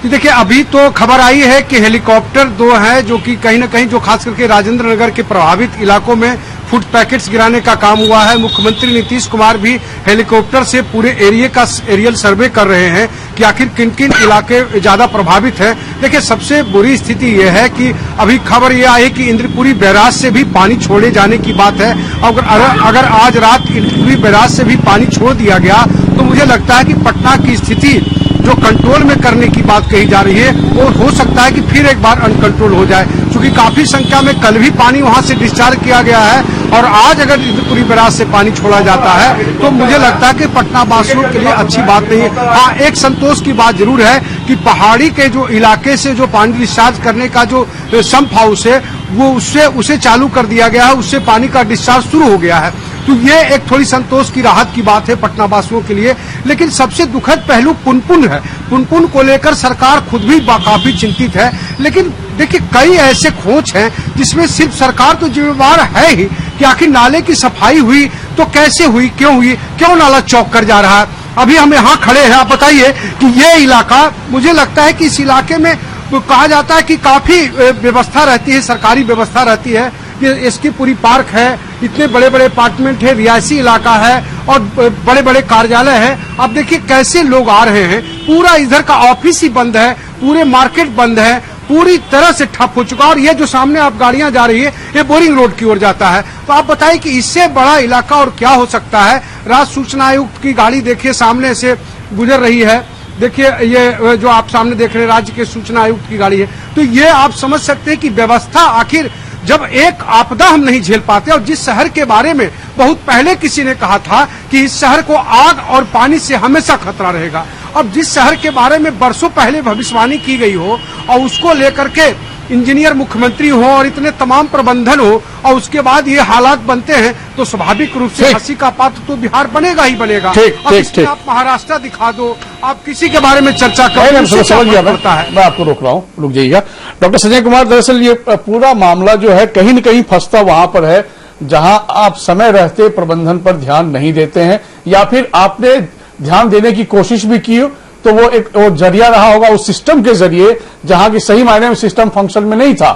देखिए अभी तो खबर आई है कि हेलीकॉप्टर 2 हैं जो कि कहीं न कहीं जो खास करके राजेंद्र नगर के प्रभावित इलाकों में फूड पैकेट्स गिराने का काम हुआ है। मुख्यमंत्री नीतीश कुमार भी हेलीकॉप्टर से पूरे एरिया का एरियल सर्वे कर रहे हैं कि आखिर किन किन इलाके ज्यादा प्रभावित हैं। देखिए सबसे बुरी स्थिति यह है कि अभी खबर यह आई कि इंद्रपुरी बैराज से भी पानी छोड़े जाने की बात है। अगर आज रात इंद्रपुरी बैराज से भी पानी छोड़ दिया गया तो मुझे लगता है कि पटना की स्थिति जो कंट्रोल में करने की बात कही जा रही है वो हो सकता है कि फिर एक बार अनकंट्रोल हो जाए, क्योंकि काफी संख्या में कल भी पानी वहां से डिस्चार्ज किया गया है और आज अगर इंद्रपुरी बैराज से पानी छोड़ा जाता है तो मुझे लगता है कि पटना वासियों के लिए अच्छी बात नहीं है। हाँ, एक संतोष की बात जरूर है कि पहाड़ी के जो इलाके से जो पानी डिस्चार्ज करने का जो सम्प हाउस है वो उसे चालू कर दिया गया है, उससे पानी का डिस्चार्ज शुरू हो गया है। तो ये एक थोड़ी संतोष की राहत की बात है पटना वासियों के लिए। लेकिन सबसे दुखद पहलू पुनपुन है। पुनपुन को लेकर सरकार खुद भी काफी चिंतित है। लेकिन देखिए कई ऐसे खोज हैं जिसमें सिर्फ सरकार तो जिम्मेवार है ही कि आखिर नाले की सफाई हुई तो कैसे हुई, क्यों नाला चौक कर जा रहा है। अभी हम यहाँ खड़े हैं, आप बताइए कि ये इलाका, मुझे लगता है कि इस इलाके में कहा जाता है कि काफी व्यवस्था रहती है, सरकारी व्यवस्था रहती है। इसकी पूरी पार्क है, इतने बड़े बड़े अपार्टमेंट है, रिहायशी इलाका है और बड़े बड़े कार्यालय है। अब देखिए कैसे लोग आ रहे हैं, पूरा इधर का ऑफिस ही बंद है, पूरे मार्केट बंद है, पूरी तरह से ठप हो चुका। और ये जो सामने आप गाड़ियां जा रही है ये बोरिंग रोड की ओर जाता है। तो आप बताइए कि इससे बड़ा इलाका और क्या हो सकता है। राज्य सूचना आयुक्त की गाड़ी देखिए सामने से गुजर रही है, देखिए ये जो आप सामने देख रहे हैं राज्य के सूचना आयुक्त की गाड़ी है। तो ये आप समझ सकते हैं कि व्यवस्था, आखिर जब एक आपदा हम नहीं झेल पाते, और जिस शहर के बारे में बहुत पहले किसी ने कहा था कि इस शहर को आग और पानी से हमेशा खतरा रहेगा, अब जिस शहर के बारे में बरसों पहले भविष्यवाणी की गई हो और उसको लेकर के इंजीनियर मुख्यमंत्री हो और इतने तमाम प्रबंधन हो और उसके बाद ये हालात बनते हैं तो स्वाभाविक रूप से हंसी का पात्र तो बिहार बनेगा ही बनेगा। अब इसमें आप महाराष्ट्र दिखा दो, आप किसी के बारे में चर्चा करो, समझ गया मैं आपको रोक रहा हूँ, रुक जाइएगा। डॉक्टर संजय कुमार, दरअसल ये पूरा मामला जो है कहीं न कहीं फंसता वहां पर है जहां आप समय रहते प्रबंधन पर ध्यान नहीं देते हैं, या फिर आपने ध्यान देने की कोशिश भी की तो वो जरिया रहा होगा उस सिस्टम के जरिए जहां की सही मायने में सिस्टम फंक्शन में नहीं था।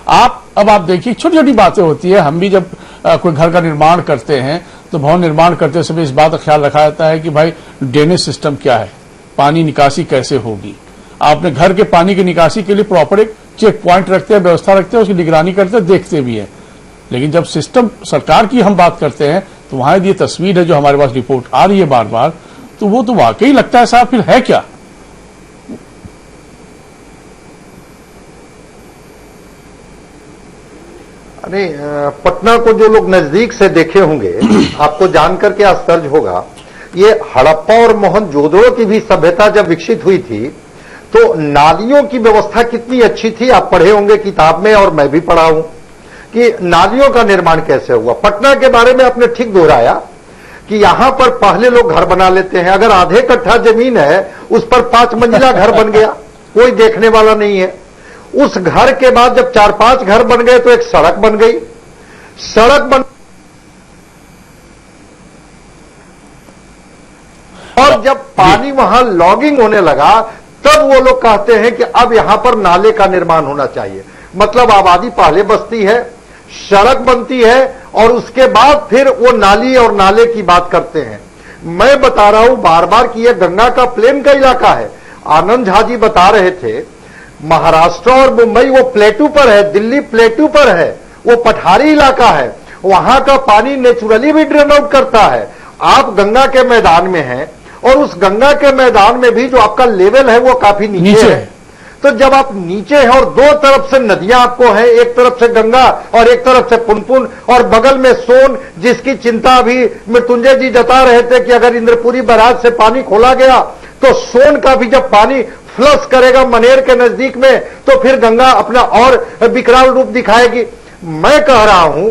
अब आप देखिए छोटी छोटी बातें होती है। हम भी जब कोई घर का निर्माण करते हैं तो भवन निर्माण करते समय इस बात का ख्याल रखा जाता है कि भाई ड्रेनेज सिस्टम क्या है, पानी निकासी कैसे होगी। आपने घर के पानी की निकासी के लिए प्रॉपर एक चेक पॉइंट रखते हैं, व्यवस्था रखते हैं, उसकी निगरानी करते हैं, देखते भी है। लेकिन जब सिस्टम सरकार की हम बात करते हैं तो वहां ये तस्वीर है जो हमारे पास रिपोर्ट आ रही है बार बार, तो वो तो वाकई लगता है साहब फिर है क्या। अरे पटना को जो लोग नजदीक से देखे होंगे आपको जानकर के आश्चर्य होगा, ये हड़प्पा और मोहनजोदड़ो की भी सभ्यता जब विकसित हुई थी तो नालियों की व्यवस्था कितनी अच्छी थी। आप पढ़े होंगे किताब में और मैं भी पढ़ा हूं कि नालियों का निर्माण कैसे हुआ। पटना के बारे में आपने ठीक दोहराया कि यहां पर पहले लोग घर बना लेते हैं, अगर आधे कट्ठा जमीन है उस पर 5 मंजिला घर बन गया, कोई देखने वाला नहीं है। उस घर के बाद जब 4-5 घर बन गए तो एक सड़क बन गई, सड़क बन और जब पानी वहां लॉगिंग होने लगा तब वो लोग कहते हैं कि अब यहां पर नाले का निर्माण होना चाहिए। मतलब आबादी पहले बसती है, सड़क बनती है और उसके बाद फिर वो नाली और नाले की बात करते हैं। मैं बता रहा हूं बार बार कि यह गंगा का प्लेन का इलाका है। आनंद झा जी बता रहे थे महाराष्ट्र और मुंबई वो प्लेटू पर है, दिल्ली प्लेटू पर है, वो पठारी इलाका है, वहां का पानी नेचुरली भी ड्रेन आउट करता है। आप गंगा के मैदान में हैं और उस गंगा के मैदान में भी जो आपका लेवल है वो काफी नीचे है। तो जब आप नीचे हैं और दो तरफ से नदियां आपको हैं, एक तरफ से गंगा और एक तरफ से पुनपुन और बगल में सोन, जिसकी चिंता भी मृत्युंजय जी जता रहे थे कि अगर इंद्रपुरी बैराज से पानी खोला गया तो सोन का भी जब पानी फ्लश करेगा मनेर के नजदीक में, तो फिर गंगा अपना और विकराल रूप दिखाएगी। मैं कह रहा हूं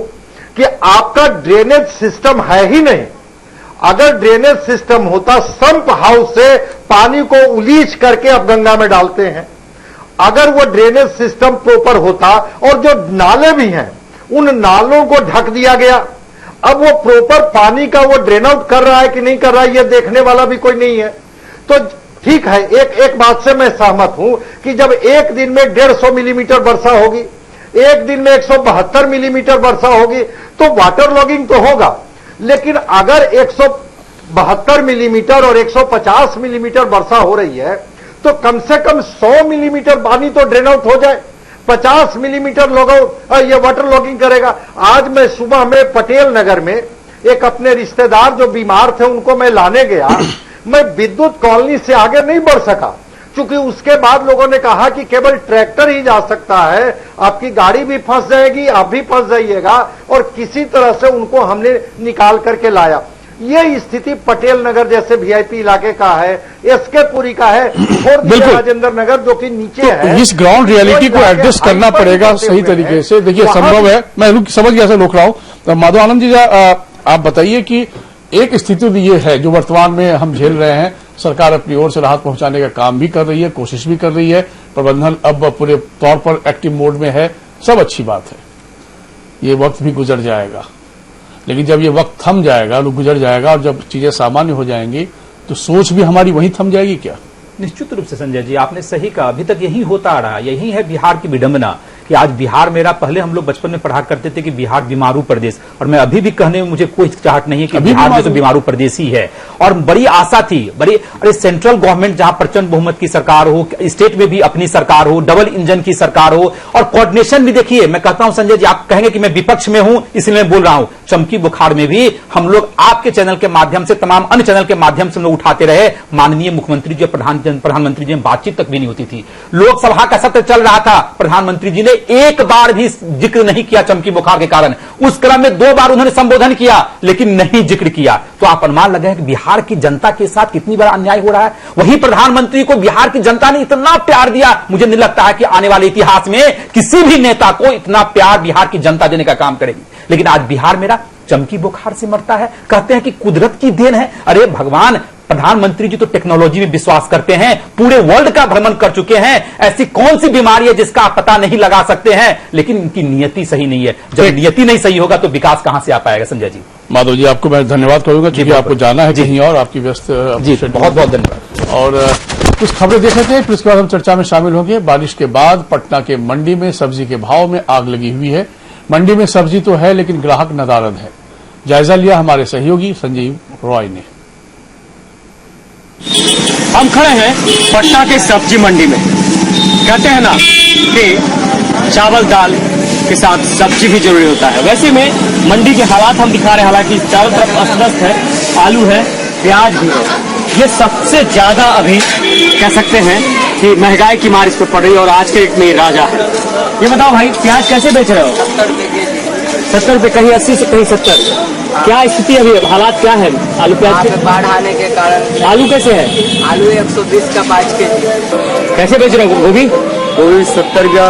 कि आपका ड्रेनेज सिस्टम है ही नहीं। अगर ड्रेनेज सिस्टम होता, संप हाउस से पानी को उलीच करके अब गंगा में डालते हैं। अगर वो ड्रेनेज सिस्टम प्रॉपर होता और जो नाले भी हैं उन नालों को ढक दिया गया, अब वो प्रॉपर पानी का वो ड्रेन आउट कर रहा है कि नहीं कर रहा है, ये देखने वाला भी कोई नहीं है। तो ठीक है, एक बात से मैं सहमत हूं कि जब एक दिन में 150 मिलीमीटर वर्षा होगी, एक दिन में 172 मिलीमीटर वर्षा होगी, तो वाटर लॉगिंग तो होगा। लेकिन अगर 172 मिलीमीटर और 150 मिलीमीटर वर्षा हो रही है, तो कम से कम 100 मिलीमीटर पानी तो ड्रेन आउट हो जाए। 50 मिलीमीटर ये वाटर लॉगिंग करेगा। आज मैं सुबह में पटेल नगर में एक अपने रिश्तेदार जो बीमार थे उनको मैं लाने गया, मैं विद्युत कॉलोनी से आगे नहीं बढ़ सका, क्योंकि उसके बाद लोगों ने कहा कि केवल ट्रैक्टर ही जा सकता है, आपकी गाड़ी भी फंस जाएगी, आप भी फंस जाइएगा, और किसी तरह से उनको हमने निकाल करके लाया। ये स्थिति पटेल नगर जैसे वीआईपी इलाके का है, एसकेपुरी का है, और राजेंद्र नगर जो कि नीचे है। इस ग्राउंड रियलिटी को एडजस्ट करना पड़ेगा सही तरीके से। देखिए संभव है, मैं समझ गया से रोक रहा हूं। माधव आनंद जी, आप बताइए कि एक स्थिति ये है जो वर्तमान में हम झेल रहे हैं, सरकार अपनी ओर से राहत पहुंचाने का काम भी कर रही है, कोशिश भी कर रही है, प्रबंधन अब पूरे तौर पर एक्टिव मोड में है, सब अच्छी बात है। ये वक्त भी गुजर जाएगा, लेकिन जब ये वक्त थम जाएगा, गुजर जाएगा, और जब चीजें सामान्य हो जाएंगी, तो सोच भी हमारी वहीं थम जाएगी क्या? निश्चित रूप से संजय जी, आपने सही कहा। अभी तक यही होता आ रहा है, यही है बिहार की विडंबना कि आज बिहार मेरा, पहले हम लोग बचपन में पढ़ा करते थे कि बिहार बीमारू प्रदेश, और मैं अभी भी कहने में मुझे कोई हिचकिचाहट नहीं है कि बिहार में तो बीमारू प्रदेश ही है। और बड़ी आशा थी, अरे सेंट्रल गवर्नमेंट जहां प्रचंड बहुमत की सरकार हो, स्टेट में भी अपनी सरकार हो, डबल इंजन की सरकार हो, और कोऑर्डिनेशन भी देखिए। मैं कहता हूं संजय जी, आप कहेंगे कि मैं विपक्ष में हूं इसलिए मैं बोल रहा हूं, चमकी बुखार में भी हम लोग आपके चैनल के माध्यम से, तमाम अन्य चैनल के माध्यम से हम लोग उठाते रहे। माननीय मुख्यमंत्री जी, प्रधानमंत्री जी, बातचीत तक भी नहीं होती थी। लोकसभा का सत्र चल रहा था, प्रधानमंत्री जी ने एक बार भी जिक्र नहीं किया चमकी बुखार के कारण। उस क्रम में 2 बार उन्होंने संबोधन किया, लेकिन नहीं जिक्र किया। तो आप अनुमान लगाएं कि बिहार की जनता के साथ कितनी बड़ा अन्याय हो रहा है। वही प्रधानमंत्री को बिहार की जनता ने इतना प्यार दिया, मुझे नहीं लगता है कि आने वाले इतिहास में किसी भी नेता को इतना प्यार बिहार की जनता देने का काम करेगी। लेकिन आज बिहार मेरा चमकी बुखार से मरता है। कहते हैं कि कुदरत की देन है। अरे भगवान, प्रधानमंत्री जी तो टेक्नोलॉजी में विश्वास करते हैं, पूरे वर्ल्ड का भ्रमण कर चुके हैं। ऐसी कौन सी बीमारी है जिसका आप पता नहीं लगा सकते हैं, लेकिन इनकी नियति सही नहीं है। जब नियति नहीं सही होगा तो विकास कहां से आ पाएगा? संजय जी, माधव जी, आपको मैं धन्यवाद करूंगा, क्योंकि आपको जाना है कहीं और, आपकी व्यस्त जी, बहुत बहुत धन्यवाद। और कुछ खबरें देख लेते हैं, फिर उसके बाद हम चर्चा में शामिल होंगे। बारिश के बाद पटना के मंडी में सब्जी के भाव में आग लगी हुई है। मंडी में सब्जी तो है, लेकिन ग्राहक नदारद है। जायजा लिया हमारे सहयोगी संजीव रॉय ने। हम खड़े हैं पटना के सब्जी मंडी में। कहते हैं ना कि चावल दाल के साथ सब्जी भी जरूरी होता है, वैसे में मंडी के हालात हम दिखा रहे हैं। हालांकि चारों तरफ अस्त है, आलू है, प्याज भी है। ये सबसे ज्यादा अभी कह सकते हैं कि महंगाई की मार इस पर पड़ रही है, और आज के एक में राजा है। ये बताओ भाई, प्याज कैसे बेच रहे हो? 70 रुपए, कहीं 80 से कहीं 70। क्या स्थिति अभी, हालात क्या है आलू प्याज के? बाढ़ आने के कारण आलू कैसे है? आलू 120 का 5 केजी। कैसे बेच रहे हो? गोभी 70 रुपया,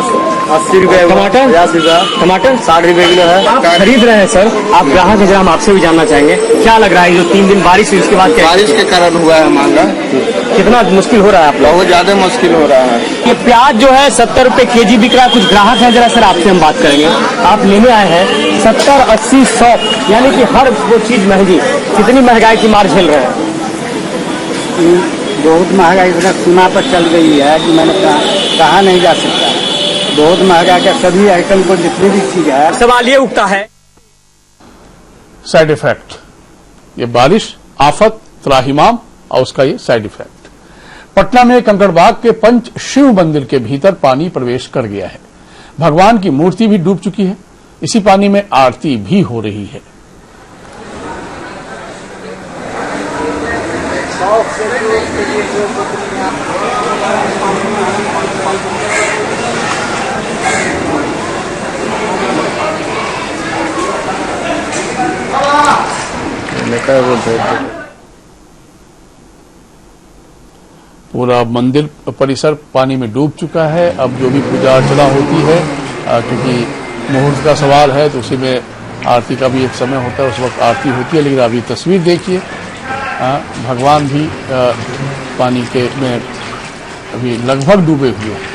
80 रुपए। टमाटर 50 रुपया। टमाटर 60 रुपए किलो है। आप खरीद रहे हैं सर, आप ग्राहक हैं, जरा हम आपसे भी जानना चाहेंगे क्या लग रहा है जो 3 दिन बारिश हुई उसके बाद? बारिश के कारण हुआ है महंगा, कितना मुश्किल हो रहा है आप लोग? बहुत ज्यादा मुश्किल हो रहा है। ये प्याज जो है 70 रुपए केजी बिक रहा है। कुछ ग्राहक हैं, जरा सर आपसे हम बात करेंगे। आप लेने आए हैं 70, 80, 100, यानी कि हर वो चीज महंगी। कितनी महंगाई की मार झेल रहे हैं? बहुत महंगाई इतना सीमा पर चल गई है कि मैंने कहा नहीं जा सकता। बहुत महंगा का सभी आइटम को जितनी भी चीज है। सवाल ये उठता है, साइड इफेक्ट, ये बारिश, आफत, त्राहिमाम और उसका ये साइड इफेक्ट। पटना में कंकड़बाग के पंच शिव मंदिर के भीतर पानी प्रवेश कर गया है। भगवान की मूर्ति भी डूब चुकी है। इसी पानी में आरती भी हो रही है। पूरा मंदिर परिसर पानी में डूब चुका है। अब जो भी पूजा अर्चना होती है, क्योंकि मुहूर्त का सवाल है तो उसी में आरती का भी एक समय होता है, उस वक्त आरती होती है। लेकिन अब ये तस्वीर देखिए, भगवान भी पानी के में अभी लगभग डूबे हुए हैं।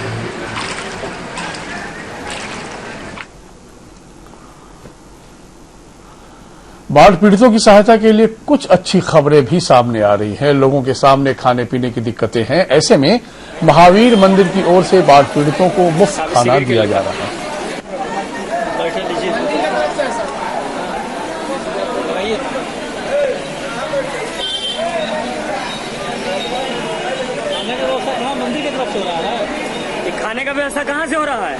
बाढ़ पीड़ितों की सहायता के लिए कुछ अच्छी खबरें भी सामने आ रही हैं। लोगों के सामने खाने पीने की दिक्कतें हैं। ऐसे में महावीर मंदिर की ओर से बाढ़ पीड़ितों को मुफ्त खाना दिया जा रहा है। मंदिर की तरफ से हो रहा है। खाने का व्यवस्था कहाँ से हो रहा है?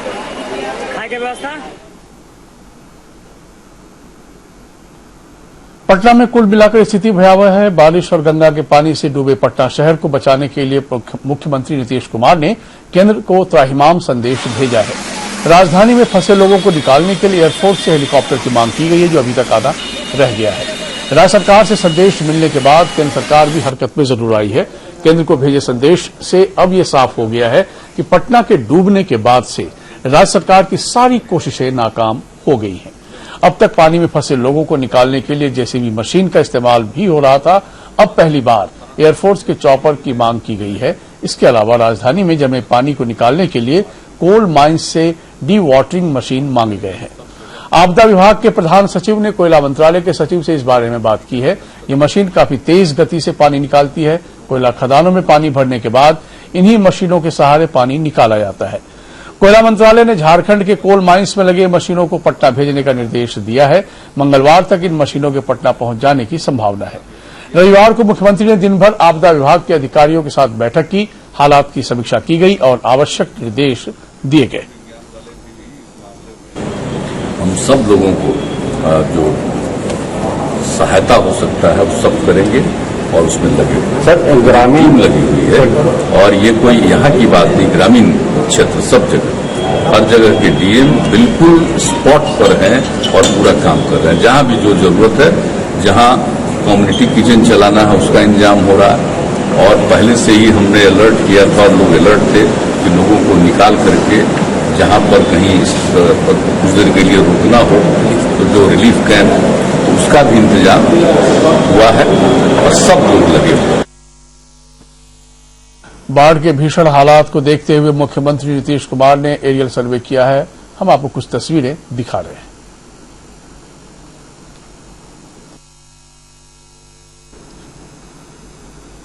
खाने की व्यवस्था पटना में कुल मिलाकर स्थिति भयावह है। बारिश और गंगा के पानी से डूबे पटना शहर को बचाने के लिए मुख्यमंत्री नीतीश कुमार ने केंद्र को त्राहिमाम संदेश भेजा है। राजधानी में फंसे लोगों को निकालने के लिए एयरफोर्स से हेलीकॉप्टर की मांग की गई है, जो अभी तक आधा रह गया है। राज्य सरकार से संदेश मिलने के बाद केंद्र सरकार भी हरकत में जरूर आई है। केंद्र को भेजे संदेश से अब ये साफ हो गया है कि पटना के डूबने के बाद से राज्य सरकार की सारी कोशिशें नाकाम हो गई हैं। अब तक पानी में फंसे लोगों को निकालने के लिए जेसीबी मशीन का इस्तेमाल भी हो रहा था। अब पहली बार एयरफोर्स के चॉपर की मांग की गई है। इसके अलावा राजधानी में जमे पानी को निकालने के लिए कोल माइंस से डी वाटरिंग मशीन मांगे गए हैं। आपदा विभाग के प्रधान सचिव ने कोयला मंत्रालय के सचिव से इस बारे में बात की है। ये मशीन काफी तेज गति से पानी निकालती है। कोयला खदानों में पानी भरने के बाद इन्हीं मशीनों के सहारे पानी निकाला जाता है। कोयला मंत्रालय ने झारखंड के कोल माइंस में लगे मशीनों को पटना भेजने का निर्देश दिया है। मंगलवार तक इन मशीनों के पटना पहुंच जाने की संभावना है। रविवार को मुख्यमंत्री ने दिन भर आपदा विभाग के अधिकारियों के साथ बैठक की। हालात की समीक्षा की गई और आवश्यक निर्देश दिए गए। हम सब लोगों को जो सहायता हो सकता है वो सब करेंगे और उसमें लगे हुए सर ग्रामीण लगी हुई है। और ये कोई यहाँ की बात नहीं, ग्रामीण क्षेत्र सब जगह हर जगह के डीएम बिल्कुल स्पॉट पर हैं और पूरा काम कर रहे हैं। जहाँ भी जो जरूरत है, जहाँ कम्युनिटी किचन चलाना है उसका इंतजाम हो रहा है। और पहले से ही हमने अलर्ट किया था और लोग अलर्ट थे कि लोगों को निकाल करके जहाँ पर कहीं कुछ देर के लिए रुकना हो तो जो रिलीफ कैंप तो उसका भी इंतजाम हुआ है और सब लोग लगे हुए। बाढ़ के भीषण हालात को देखते हुए मुख्यमंत्री नीतीश कुमार ने एरियल सर्वे किया है। हम आपको कुछ तस्वीरें दिखा रहे हैं।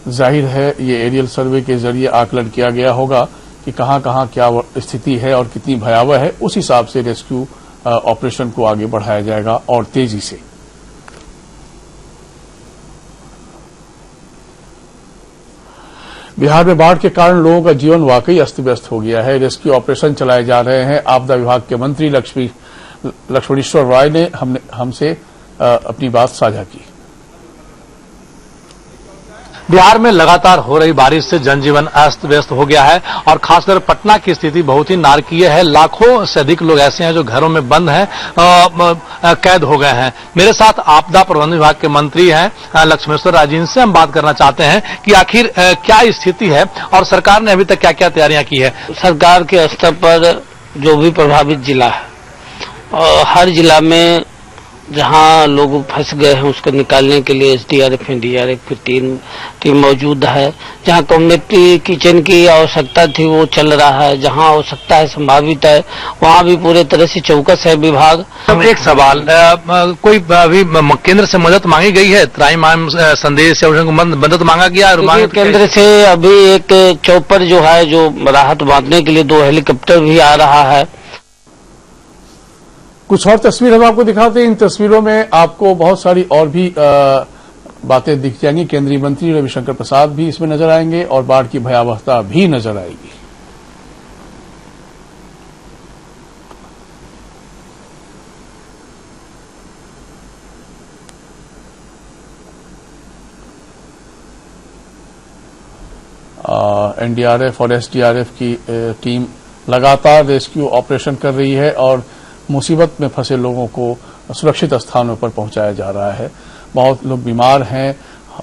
जाहिर है ये एरियल सर्वे के जरिए आकलन किया गया होगा कि कहां-कहां क्या स्थिति है और कितनी भयावह है। उस हिसाब से रेस्क्यू ऑपरेशन को आगे बढ़ाया जाएगा और तेजी से। बिहार में बाढ़ के कारण लोगों का जीवन वाकई अस्त व्यस्त हो गया है। रेस्क्यू ऑपरेशन चलाए जा रहे हैं। आपदा विभाग के मंत्री लक्ष्मणेश्वर राय ने हमसे अपनी बात साझा की। बिहार में लगातार हो रही बारिश से जनजीवन अस्त व्यस्त हो गया है और खासकर पटना की स्थिति बहुत ही नारकीय है। लाखों से अधिक लोग ऐसे हैं जो घरों में बंद हैं, कैद हो गए हैं। मेरे साथ आपदा प्रबंधन विभाग के मंत्री हैं लक्ष्मणेश्वर राय जी, से हम बात करना चाहते हैं कि आखिर क्या स्थिति है और सरकार ने अभी तक क्या क्या तैयारियां की है। सरकार के स्तर पर जो भी प्रभावित जिला है और हर जिला में जहां लोग फंस गए हैं उसको निकालने के लिए एसडीआरएफ एनडीआरएफ की टीम मौजूद है। जहां कम्युनिटी किचन की आवश्यकता थी वो चल रहा है। जहां आवश्यकता है संभावित है वहां भी पूरे तरह से चौकस है विभाग। एक सवाल, कोई अभी केंद्र से मदद मांगी गई है? त्राहिमाम संदेश या मदद मांगा गया? केंद्र से अभी एक चौपर जो है जो राहत बांटने के लिए 2 हेलीकॉप्टर भी आ रहा है। कुछ और तस्वीर हम आपको दिखाते हैं। इन तस्वीरों में आपको बहुत सारी और भी बातें दिख जाएंगी। केंद्रीय मंत्री रविशंकर प्रसाद भी इसमें नजर आएंगे और बाढ़ की भयावहता भी नजर आएगी। एनडीआरएफ और एसडीआरएफ की टीम लगातार रेस्क्यू ऑपरेशन कर रही है और मुसीबत में फंसे लोगों को सुरक्षित स्थानों पर पहुंचाया जा रहा है। बहुत लोग बीमार हैं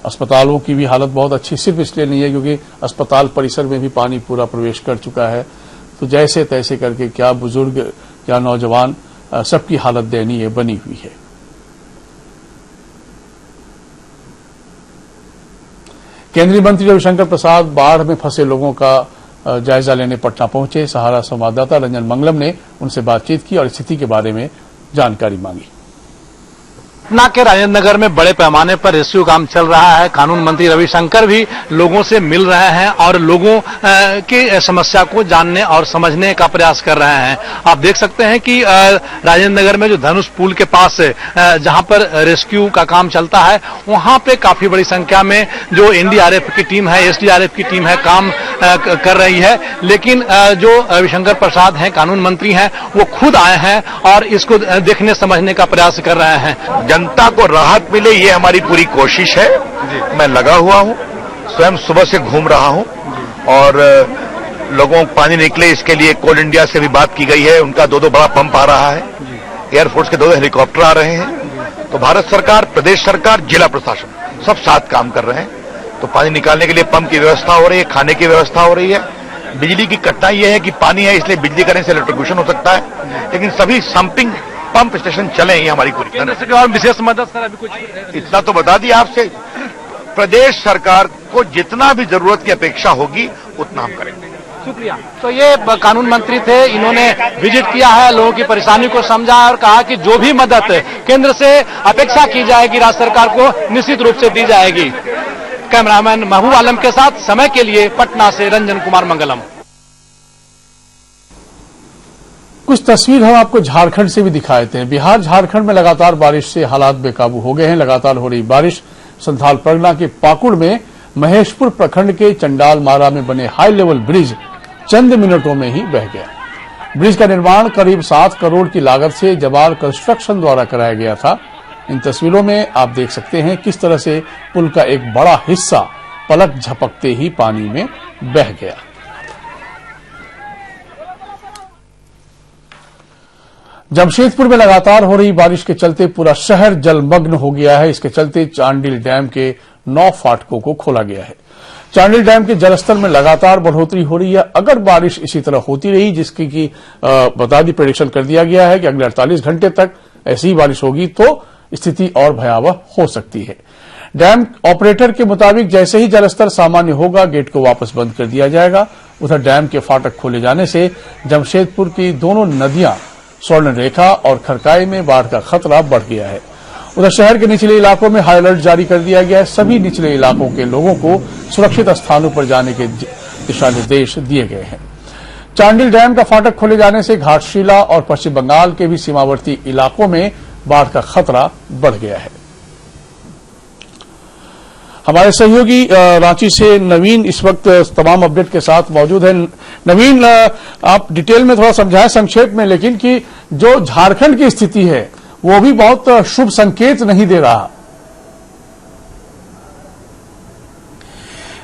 अस्पतालों की भी हालत बहुत अच्छी सिर्फ इसलिए नहीं है क्योंकि अस्पताल परिसर में भी पानी पूरा प्रवेश कर चुका है। तो जैसे तैसे करके क्या बुजुर्ग क्या नौजवान सबकी हालत दयनीय बनी हुई है। केंद्रीय मंत्री रविशंकर प्रसाद बाढ़ में फंसे लोगों का जायजा लेने पटना पहुंचे। सहारा संवाददाता रंजन मंगलम ने उनसे बातचीत की और स्थिति के बारे में जानकारी मांगी। पटना के राजेंद्र नगर में बड़े पैमाने पर रेस्क्यू काम चल रहा है। कानून मंत्री रविशंकर भी लोगों से मिल रहे हैं और लोगों की समस्या को जानने और समझने का प्रयास कर रहे हैं। आप देख सकते हैं कि राजेंद्र नगर में जो धनुष पुल के पास जहां पर रेस्क्यू का काम चलता है, वहां पे काफी बड़ी संख्या में जो एनडीआरएफ की टीम है, एसडीआरएफ की टीम है, काम कर रही है। लेकिन जो रविशंकर प्रसाद हैं, कानून मंत्री हैं, वो खुद आए हैं और इसको देखने समझने का प्रयास कर रहे हैं। जनता को राहत मिले, ये हमारी पूरी कोशिश है। मैं लगा हुआ हूं, स्वयं सुबह से घूम रहा हूं और लोगों को पानी निकले इसके लिए कोल इंडिया से भी बात की गई है। उनका 2-2 बड़ा पंप आ रहा है, एयरफोर्स के 2 हेलीकॉप्टर आ रहे हैं। तो भारत सरकार, प्रदेश सरकार, जिला प्रशासन सब साथ काम कर रहे हैं। तो पानी निकालने के लिए पंप की व्यवस्था हो रही है, खाने की व्यवस्था हो रही है। बिजली की कठिनाई यह है कि पानी है, इसलिए बिजली करने से इलेक्ट्रिक्यूशन हो सकता है, लेकिन सभी संपिंग पंप स्टेशन चले, ये हमारी पूरी और विशेष मदद सर अभी कुछ इतना तो बता दिया आपसे। प्रदेश सरकार को जितना भी जरूरत की अपेक्षा होगी उतना हम करेंगे। शुक्रिया। तो ये कानून मंत्री थे, इन्होंने विजिट किया है, लोगों की परेशानी को समझा और कहा कि जो भी मदद केंद्र से अपेक्षा की जाएगी राज्य सरकार को निश्चित रूप से दी जाएगी। कैमरामैन महबूब आलम के साथ समय के लिए पटना से रंजन कुमार मंगलम। कुछ तस्वीर हम आपको झारखंड से भी दिखाए थे। बिहार झारखंड में लगातार बारिश से हालात बेकाबू हो गए हैं। लगातार हो रही बारिश संथाल परगना के पाकुड़ में महेशपुर प्रखंड के चंडाल मारा में बने हाई लेवल ब्रिज चंद मिनटों में ही बह गया। ब्रिज का निर्माण करीब 7 करोड़ की लागत से जवार कंस्ट्रक्शन द्वारा कराया गया था। इन तस्वीरों में आप देख सकते हैं किस तरह से पुल का एक बड़ा हिस्सा पलक झपकते ही पानी में बह गया। जमशेदपुर में लगातार हो रही बारिश के चलते पूरा शहर जलमग्न हो गया है। इसके चलते चांडिल डैम के 9 फाटकों को खोला गया है। चांडिल डैम के जलस्तर में लगातार बढ़ोतरी हो रही है। अगर बारिश इसी तरह होती रही, जिसकी की बता दी प्रेडिक्शन कर दिया गया है कि अगले 48 घंटे तक ऐसी ही बारिश होगी तो स्थिति और भयावह हो सकती है। डैम ऑपरेटर के मुताबिक जैसे ही जलस्तर सामान्य होगा, गेट को वापस बंद कर दिया जाएगा। उधर डैम के फाटक खोले जाने से जमशेदपुर की दोनों नदियां स्वर्ण रेखा और खरकाई में बाढ़ का खतरा बढ़ गया है। उधर शहर के निचले इलाकों में हाई अलर्ट जारी कर दिया गया है। सभी निचले इलाकों के लोगों को सुरक्षित स्थानों पर जाने के दिशा निर्देश दिए गए हैं। चांडिल डैम का फाटक खोले जाने से घाटशिला और पश्चिम बंगाल के भी सीमावर्ती इलाकों में बाढ़ का खतरा बढ़ गया है। हमारे सहयोगी रांची से नवीन इस वक्त तमाम अपडेट के साथ मौजूद है। नवीन, आप डिटेल में थोड़ा समझाएं संक्षेप में, लेकिन कि जो झारखंड की स्थिति है वो भी बहुत शुभ संकेत नहीं दे रहा।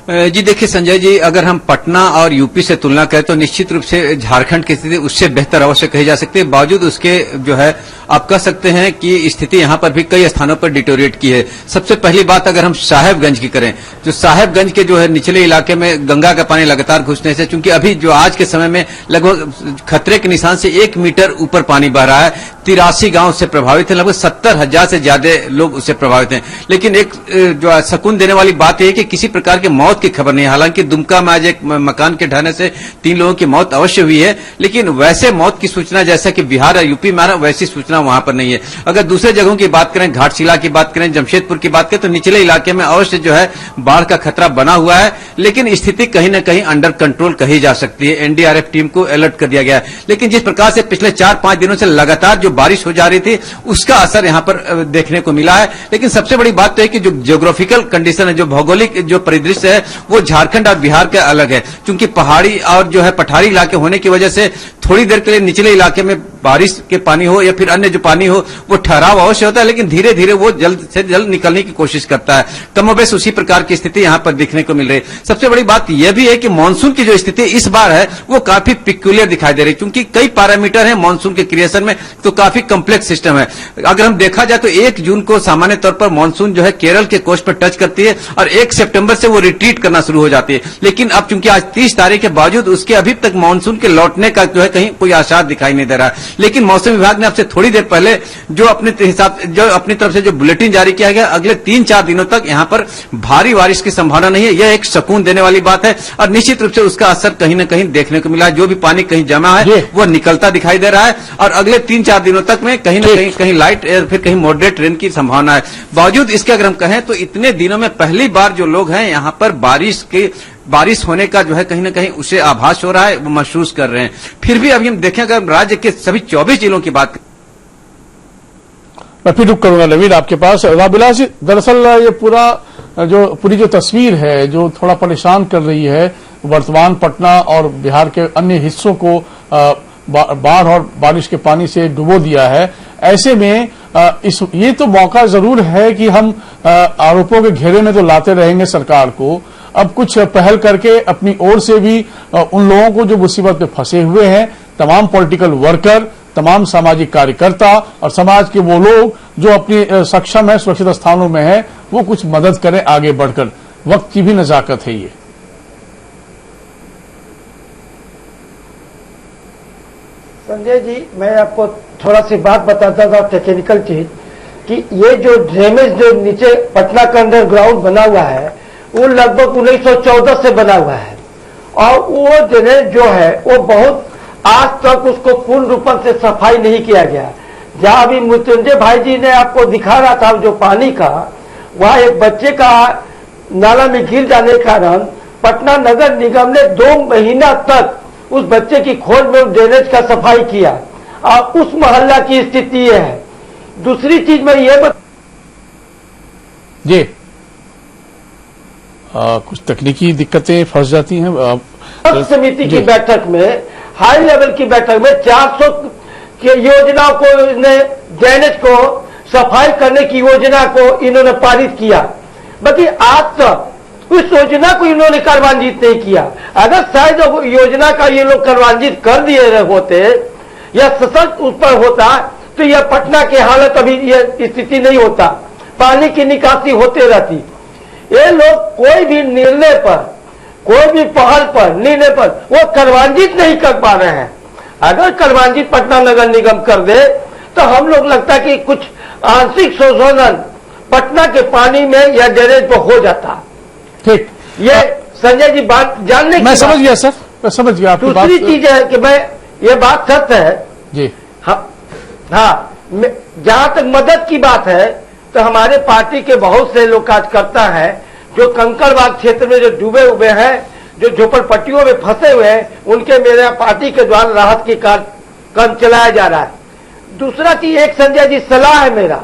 जी देखिए संजय जी, अगर हम पटना और यूपी से तुलना करें तो निश्चित रूप से झारखंड की स्थिति उससे बेहतर अवश्य कही जा सकती है। बावजूद उसके जो है आप कह सकते हैं कि स्थिति यहां पर भी कई स्थानों पर डिटोरिएट की है। सबसे पहली बात अगर हम साहेबगंज की करें तो साहेबगंज के जो है निचले इलाके में गंगा का पानी लगातार घुसने से, चूंकि अभी जो आज के समय में लगभग खतरे के निशान से 1 मीटर ऊपर पानी बह रहा है। 83 गांव से प्रभावित है, लगभग 70,000 से ज्यादा लोग उससे प्रभावित हैं। लेकिन एक जो सकून देने वाली बात यह है कि किसी प्रकार की मौत की खबर नहीं। हालांकि दुमका में आज एक मकान के ढहने से 3 लोगों की मौत अवश्य हुई है, लेकिन वैसे मौत की सूचना जैसा कि बिहार और यूपी में आ रहा वैसी सूचना वहां पर नहीं है। अगर दूसरे जगहों की बात करें, घाटशिला की बात करें, जमशेदपुर की बात करें, तो निचले इलाके में अवश्य जो है बाढ़ का खतरा बना हुआ है, लेकिन स्थिति कहीं न कहीं अंडर कंट्रोल कही जा सकती है। एनडीआरएफ टीम को अलर्ट कर दिया गया है। लेकिन जिस प्रकार से पिछले 4-5 दिनों से लगातार जो बारिश हो जा रही थी उसका असर यहां पर देखने को मिला है। लेकिन सबसे बड़ी बात तो है कि जो जियोग्राफिकल कंडीशन है, जो भौगोलिक जो परिदृश्य है, वो झारखंड और बिहार का अलग है। क्योंकि पहाड़ी और जो है पठारी इलाके होने की वजह से थोड़ी देर के लिए निचले इलाके में बारिश के पानी हो या फिर अन्य जो पानी हो वो ठहराव अवश्य होता है, लेकिन धीरे धीरे वो जल्द से जल्द निकलने की कोशिश करता है। कमोबेश उसी प्रकार की स्थिति यहाँ पर देखने को मिल रही है। सबसे बड़ी बात यह भी है कि मानसून की जो स्थिति इस बार है वो काफी पिक्यूलियर दिखाई दे रही है, क्योंकि कई पैरामीटर है मानसून के क्रिएशन में, तो काफी कम्प्लेक्स सिस्टम है। अगर हम देखा जाए तो 1 जून को सामान्य तौर पर मानसून जो है केरल के कोस्ट पर टच करती है और 1 सितंबर से वो रिट्रीट करना शुरू हो जाती है। लेकिन अब चूंकि आज 30 तारीख के बावजूद उसके अभी तक मानसून के लौटने का जो है कहीं कोई आसार दिखाई नहीं दे रहा है। लेकिन मौसम विभाग ने आपसे थोड़ी देर पहले जो अपनी तरफ से जो बुलेटिन जारी किया गया, अगले 3-4 दिनों तक यहाँ पर भारी बारिश की संभावना नहीं है। यह एक सुकून देने वाली बात है और निश्चित रूप से उसका असर कहीं न कहीं देखने को मिला है। जो भी पानी कहीं जमा है वो निकलता दिखाई दे रहा है और अगले 3-4 दिनों तक में कहीं न कहीं लाइट फिर कहीं मॉडरेट रेन की संभावना है। बावजूद इसके अगर हम कहें तो इतने दिनों में पहली बार जो लोग हैं यहाँ पर बारिश होने का जो है कहीं न कहीं उसे आभास हो रहा है, वो महसूस कर रहे हैं। फिर भी अभी हम देखें अगर राज्य के सभी 24 जिलों की बात, मैं फिर रुक करूंगा नवीन आपके पास। रामविलास जी, दरअसल ये पूरी जो तस्वीर है जो थोड़ा परेशान कर रही है, वर्तमान पटना और बिहार के अन्य हिस्सों को बाढ़ और बारिश के पानी से डुबो दिया है। ऐसे में ये तो मौका जरूर है कि हम आरोपों के घेरे में तो लाते रहेंगे सरकार को, अब कुछ पहल करके अपनी ओर से भी उन लोगों को जो मुसीबत में फंसे हुए हैं, तमाम पॉलिटिकल वर्कर, तमाम सामाजिक कार्यकर्ता और समाज के वो लोग जो अपनी सक्षम है, सुरक्षित स्थानों में है, वो कुछ मदद करें आगे बढ़कर। वक्त की भी नजाकत है ये। संजय जी, मैं आपको थोड़ा सी बात बताता था, टेक्निकल चीज, कि ये जो ड्रेनेज जो नीचे पटना का अंडरग्राउंड बना हुआ है वो लगभग 1914 से बना हुआ है और वो ड्रेनेज जो है वो बहुत आज तक उसको पूर्ण रूप से सफाई नहीं किया गया। जहां अभी मृत्युंजय भाई जी ने आपको दिखा रहा था जो पानी का, वहां एक बच्चे का नाला में गिर जाने के कारण पटना नगर निगम ने 2 महीना तक उस बच्चे की खोज में ड्रेनेज का सफाई किया और उस मोहल्ला की स्थिति है। दूसरी चीज में ये जी कुछ तकनीकी दिक्कतें फंस जाती हैं। समिति की बैठक में, हाई लेवल की बैठक में 400 की योजना को ड्रेनेज को सफाई करने की योजना को इन्होंने पारित किया, बाकी आज तक उस योजना को इन्होंने कार्यान्वित नहीं किया। अगर शायद योजना का ये लोग कार्यान्वित कर दिए होते या सशक्त उस पर होता तो यह पटना की हालत अभी यह स्थिति नहीं होता, पानी की निकासी होते रहती। ये लोग कोई भी निर्णय पर, कोई भी पहल पर, निर्णय पर वो कार्यान्वित नहीं कर पा रहे हैं। अगर कार्यान्वित पटना नगर निगम कर दे तो हम लोग लगता है कि कुछ आंशिक संशोधन पटना के पानी में या ड्रेनेज पर हो जाता। ठीक, ये संजय जी बात जानने की मैं समझ गया सर, मैं समझ गया आपकी बात। दूसरी चीज है कि मैं ये बात सत्य है जी। हाँ, जहां तक मदद की बात है तो हमारे पार्टी के बहुत से लोग कार्यकर्ता हैं जो कंकड़बाग क्षेत्र में जो डूबे हुए हैं, जो झोपड़पट्टियों में फंसे हुए हैं, उनके मेरे पार्टी के द्वारा राहत की काम चलाया जा रहा है। दूसरा चीज एक संजय जी सलाह है मेरा,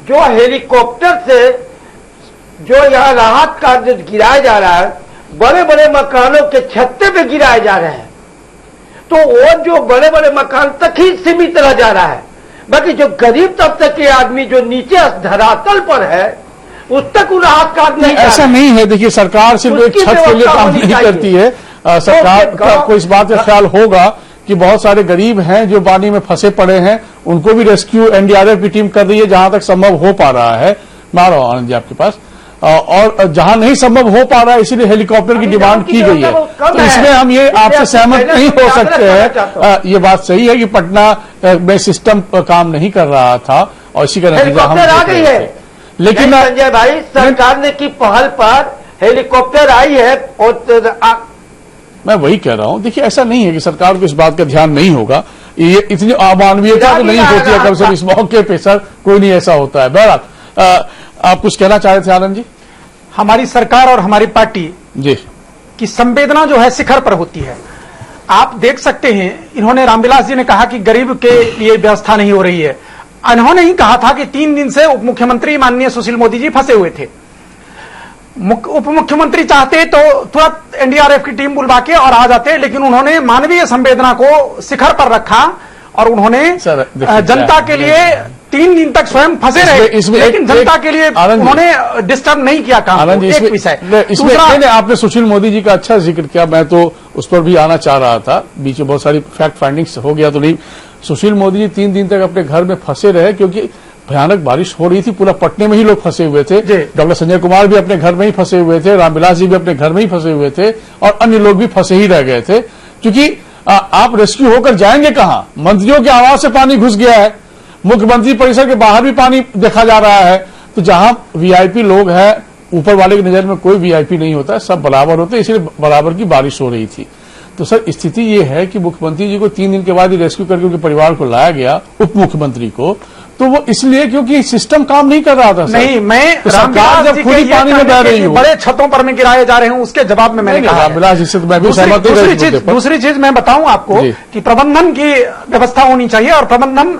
जो हेलीकॉप्टर से जो यहाँ राहत कार्य गिराया जा रहा है, बड़े बड़े मकानों के छत्ते पे गिराए जा रहे हैं, तो वो जो बड़े बड़े मकान तक ही सीमित रह जा रहा है, बाकी जो गरीब तबके के आदमी जो नीचे धरातल पर है उस तक राहत कार्य नहीं। ऐसा नहीं है, देखिए सरकार सिर्फ एक छत के लिए काम नहीं करती है। सरकार को इस बात का ख्याल होगा कि बहुत सारे गरीब हैं जो पानी में फंसे पड़े हैं, उनको भी रेस्क्यू एनडीआरएफ की टीम कर रही है जहां तक संभव हो पा रहा है। मैं आ रहा हूं आनंद जी आपके पास। और जहां नहीं संभव हो पा रहा है इसीलिए हेलीकॉप्टर की डिमांड की गई है, तो इसमें हम ये आपसे सहमत नहीं हो सकते हैं। ये बात सही है कि पटना में सिस्टम काम नहीं कर रहा था और इसी का नतीजा हम आ गई है। लेकिन संजय भाई, सरकार ने की पहल पर हेलीकॉप्टर आई है और मैं वही कह रहा हूं, देखिए ऐसा नहीं है कि सरकार को इस बात का ध्यान नहीं होगा, ये इतनी अमानवीयता तो नहीं होती है कम से कम इस मौके पे सर, कोई नहीं ऐसा होता है। बहरहाल आप कुछ कहना चाह रहे थे आनंद जी? हमारी सरकार और हमारी पार्टी जी की संवेदना जो है शिखर पर होती है। आप देख सकते हैं, इन्होंने रामविलास जी ने कहा कि गरीब के लिए व्यवस्था नहीं हो रही है। इन्होंने ही कहा था कि 3 दिन से उप मुख्यमंत्री माननीय सुशील मोदी जी फंसे हुए थे। उप मुख्यमंत्री चाहते तो तुरंत एनडीआरएफ की टीम बुलवा के और आ जाते, लेकिन उन्होंने मानवीय संवेदना को शिखर पर रखा और उन्होंने जनता के लिए 3 दिन तक स्वयं फंसे रहे, लेकिन जनता के लिए उन्होंने डिस्टर्ब नहीं किया काम। एक विषय इसमें आपने सुशील मोदी जी का अच्छा जिक्र किया, मैं तो उस पर भी आना चाह रहा था, बीच में बहुत सारी फैक्ट फाइंडिंग्स हो गया तो नहीं। सुशील मोदी जी 3 दिन तक अपने घर में फंसे रहे क्योंकि भयानक बारिश हो रही थी, पूरा पटने में ही लोग फंसे हुए थे। डॉक्टर संजय कुमार भी अपने घर में ही फंसे हुए थे, रामविलास जी भी अपने घर में ही फंसे हुए थे और अन्य लोग भी फंसे ही रह गए थे, क्योंकि आप रेस्क्यू होकर जाएंगे कहां? मंत्रियों के आवास से पानी घुस गया है, मुख्यमंत्री परिसर के बाहर भी पानी देखा जा रहा है। तो जहां वीआईपी लोग हैं, ऊपर वाले की नजर में कोई वीआईपी नहीं होता है, सब बराबर होते हैं, इसलिए बराबर की बारिश हो रही थी। तो सर स्थिति ये है कि मुख्यमंत्री जी को 3 दिन के बाद ही रेस्क्यू करके उनके परिवार को लाया गया, उप मुख्यमंत्री को, तो वो इसलिए क्योंकि सिस्टम काम नहीं कर रहा था। नहीं, मैं तो सरकार जब खुद ही पानी में बह रही हूँ, बड़े छतों पर में गिराए जा रहे हूँ, उसके जवाब में मैंने कहा रामविलास जी से तो मैं भी सहमत हूं। दूसरी चीज मैं बताऊं आपको कि प्रबंधन की व्यवस्था होनी चाहिए और प्रबंधन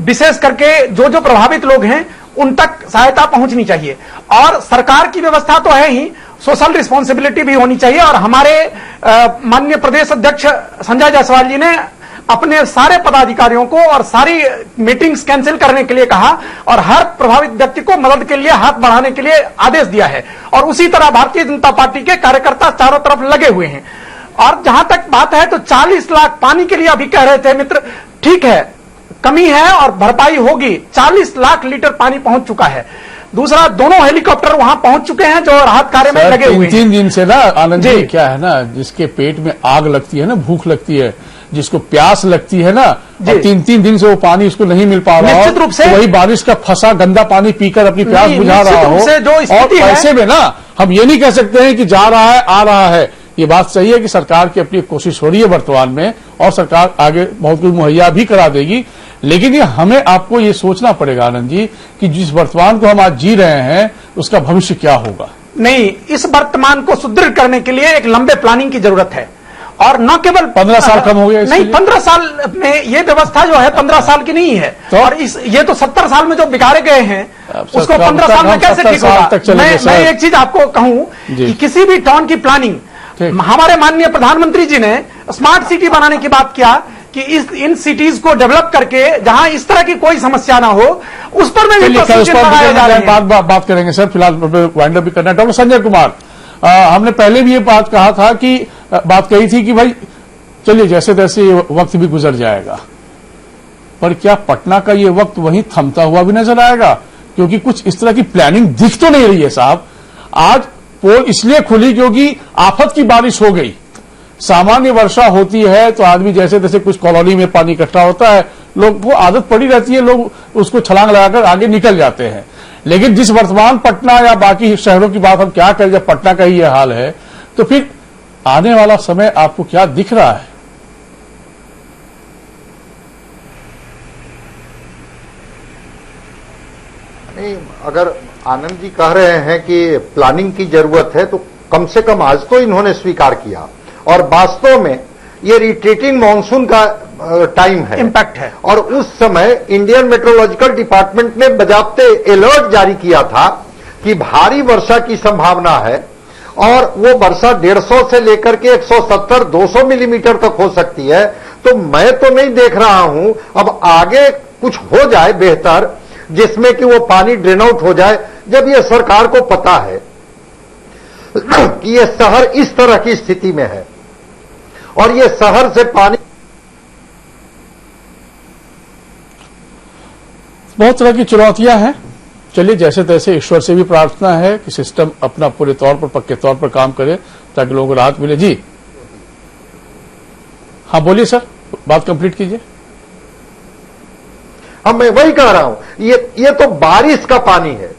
विशेष करके जो प्रभावित लोग हैं उन तक सहायता पहुंचनी चाहिए, और सरकार की व्यवस्था तो है ही, सोशल रिस्पॉन्सिबिलिटी भी होनी चाहिए। और हमारे माननीय प्रदेश अध्यक्ष संजय जायसवाल जी ने अपने सारे पदाधिकारियों को और सारी मीटिंग्स कैंसिल करने के लिए कहा और हर प्रभावित व्यक्ति को मदद के लिए हाथ बढ़ाने के लिए आदेश दिया है, और उसी तरह भारतीय जनता पार्टी के कार्यकर्ता चारों तरफ लगे हुए हैं। और जहां तक बात है तो 40 लाख पानी के लिए अभी कह रहे थे मित्र, ठीक है कमी है और भरपाई होगी, 40 लाख लीटर पानी पहुंच चुका है। दूसरा, दोनों हेलीकॉप्टर वहां पहुंच चुके हैं जो राहत कार्य में लगे हुए हैं। 3 दिन से ना आनंद जी क्या है ना, जिसके पेट में आग लगती है ना, भूख लगती है, जिसको प्यास लगती है ना, और 3 दिन से वो पानी उसको नहीं मिल पा रहा हो, निश्चित रूप से वही बारिश का फंसा गंदा पानी पीकर अपनी प्यास बुझा रहा हो। और ऐसे में ना हम ये नहीं कह सकते हैं कि जा रहा है आ रहा है, ये बात सही है कि सरकार की अपनी कोशिश हो रही है वर्तमान में, और सरकार आगे बहुत कुछ मुहैया भी करा देगी, लेकिन ये हमें आपको ये सोचना पड़ेगा आनंद जी कि जिस वर्तमान को हम आज जी रहे हैं उसका भविष्य क्या होगा। नहीं, इस वर्तमान को सुदृढ़ करने के लिए एक लंबे प्लानिंग की जरूरत है, और न केवल 15 साल कम हो गया नहीं, 15 साल में ये व्यवस्था जो है 15 साल की नहीं है, तो? और ये तो 70 साल में जो बिगाड़े गए हैं उसको 15 साल में कैसे ठीक होगा। मैं एक चीज आपको कहूं कि किसी भी टाउन की प्लानिंग, हमारे माननीय प्रधानमंत्री जी ने स्मार्ट सिटी बनाने की बात किया कि इन सिटीज को डेवलप करके जहां इस तरह की कोई समस्या ना हो, उस पर में बात करेंगे सर। फिलहाल वाइंड अप भी करना है। डॉक्टर संजय कुमार, हमने पहले भी ये बात कहा था कि बात कही थी कि भाई चलिए जैसे तैसे ये वक्त भी गुजर जाएगा, पर क्या पटना का ये वक्त वहीं थमता हुआ भी नजर आएगा? क्योंकि कुछ इस तरह की प्लानिंग दिख तो नहीं रही है साहब। आज पोल इसलिए खुली क्योंकि आफत की बारिश हो गई, सामान्य वर्षा होती है तो आदमी जैसे तैसे कुछ कॉलोनी में पानी इकट्ठा होता है, लोग को आदत पड़ी रहती है, लोग उसको छलांग लगाकर आगे निकल जाते हैं। लेकिन जिस वर्तमान पटना या बाकी शहरों की बात हम क्या करें, जब पटना का ही यह हाल है, तो फिर आने वाला समय आपको क्या दिख रहा है? नहीं, अगर आनंद जी कह रहे हैं कि प्लानिंग की जरूरत है, तो कम से कम आज तो इन्होंने स्वीकार किया, और वास्तव में ये रिट्रीटिंग मानसून का टाइम है, इंपैक्ट है, और उस समय इंडियन मेट्रोलॉजिकल डिपार्टमेंट ने बजाबते अलर्ट जारी किया था कि भारी वर्षा की संभावना है, और वो वर्षा 150 से लेकर के 170-200 मिलीमीटर तक हो सकती है। तो मैं तो नहीं देख रहा हूं अब आगे कुछ हो जाए बेहतर, जिसमें कि वो पानी ड्रेन आउट हो जाए, जब ये सरकार को पता है कि ये शहर इस तरह की स्थिति में है और ये शहर से पानी। बहुत तरह की चुनौतियां हैं। चलिए जैसे तैसे ईश्वर से भी प्रार्थना है कि सिस्टम अपना पूरे तौर पर पक्के तौर पर काम करे ताकि लोगों को राहत मिले। जी हाँ बोलिए सर, बात कंप्लीट कीजिए। हाँ, मैं वही कह रहा हूं, ये तो बारिश का पानी है।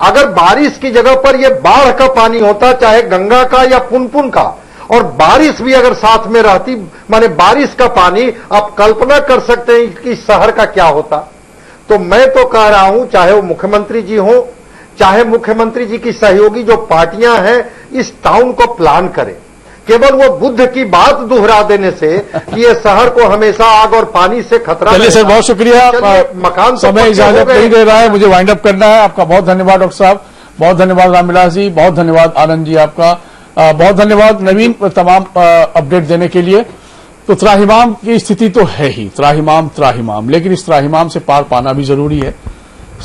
अगर बारिश की जगह पर यह बाढ़ का पानी होता, चाहे गंगा का या पुनपुन का, और बारिश भी अगर साथ में रहती, माने बारिश का पानी, आप कल्पना कर सकते हैं कि शहर का क्या होता। तो मैं तो कह रहा हूं, चाहे वो मुख्यमंत्री जी हो, चाहे मुख्यमंत्री जी की सहयोगी जो पार्टियां हैं, इस टाउन को प्लान करें। केवल वो बुद्ध की बात दोहरा देने से कि ये शहर को हमेशा आग और पानी से खतरा। चलिए सर, बहुत शुक्रिया। मकान समय इजाजत नहीं दे रहा है, मुझे वाइंड अप करना है। आपका बहुत धन्यवाद डॉक्टर साहब, बहुत धन्यवाद रामविलास जी, बहुत धन्यवाद आनंद जी, आपका बहुत धन्यवाद नवीन, तमाम अपडेट देने के लिए। तो त्राहिमाम की स्थिति तो है ही, त्राहिमाम, लेकिन इस त्राहिमाम से पार पाना भी जरूरी है।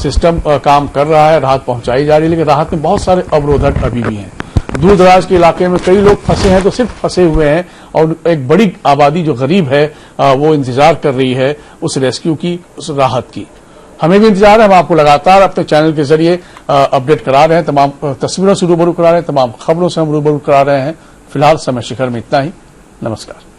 सिस्टम काम कर रहा है, राहत पहुंचाई जा रही है, लेकिन राहत में बहुत सारे अवरोधक अभी भी हैं। दूर दराज के इलाके में कई लोग फंसे हैं, तो सिर्फ फंसे हुए हैं, और एक बड़ी आबादी जो गरीब है वो इंतजार कर रही है उस रेस्क्यू की, उस राहत की। हमें भी इंतजार है, हम आपको लगातार अपने चैनल के जरिए अपडेट करा रहे हैं, तमाम तस्वीरों से रूबरू करा रहे हैं, तमाम खबरों से हम रूबरू करा रहे हैं। फिलहाल समय शिखर में इतना ही। नमस्कार।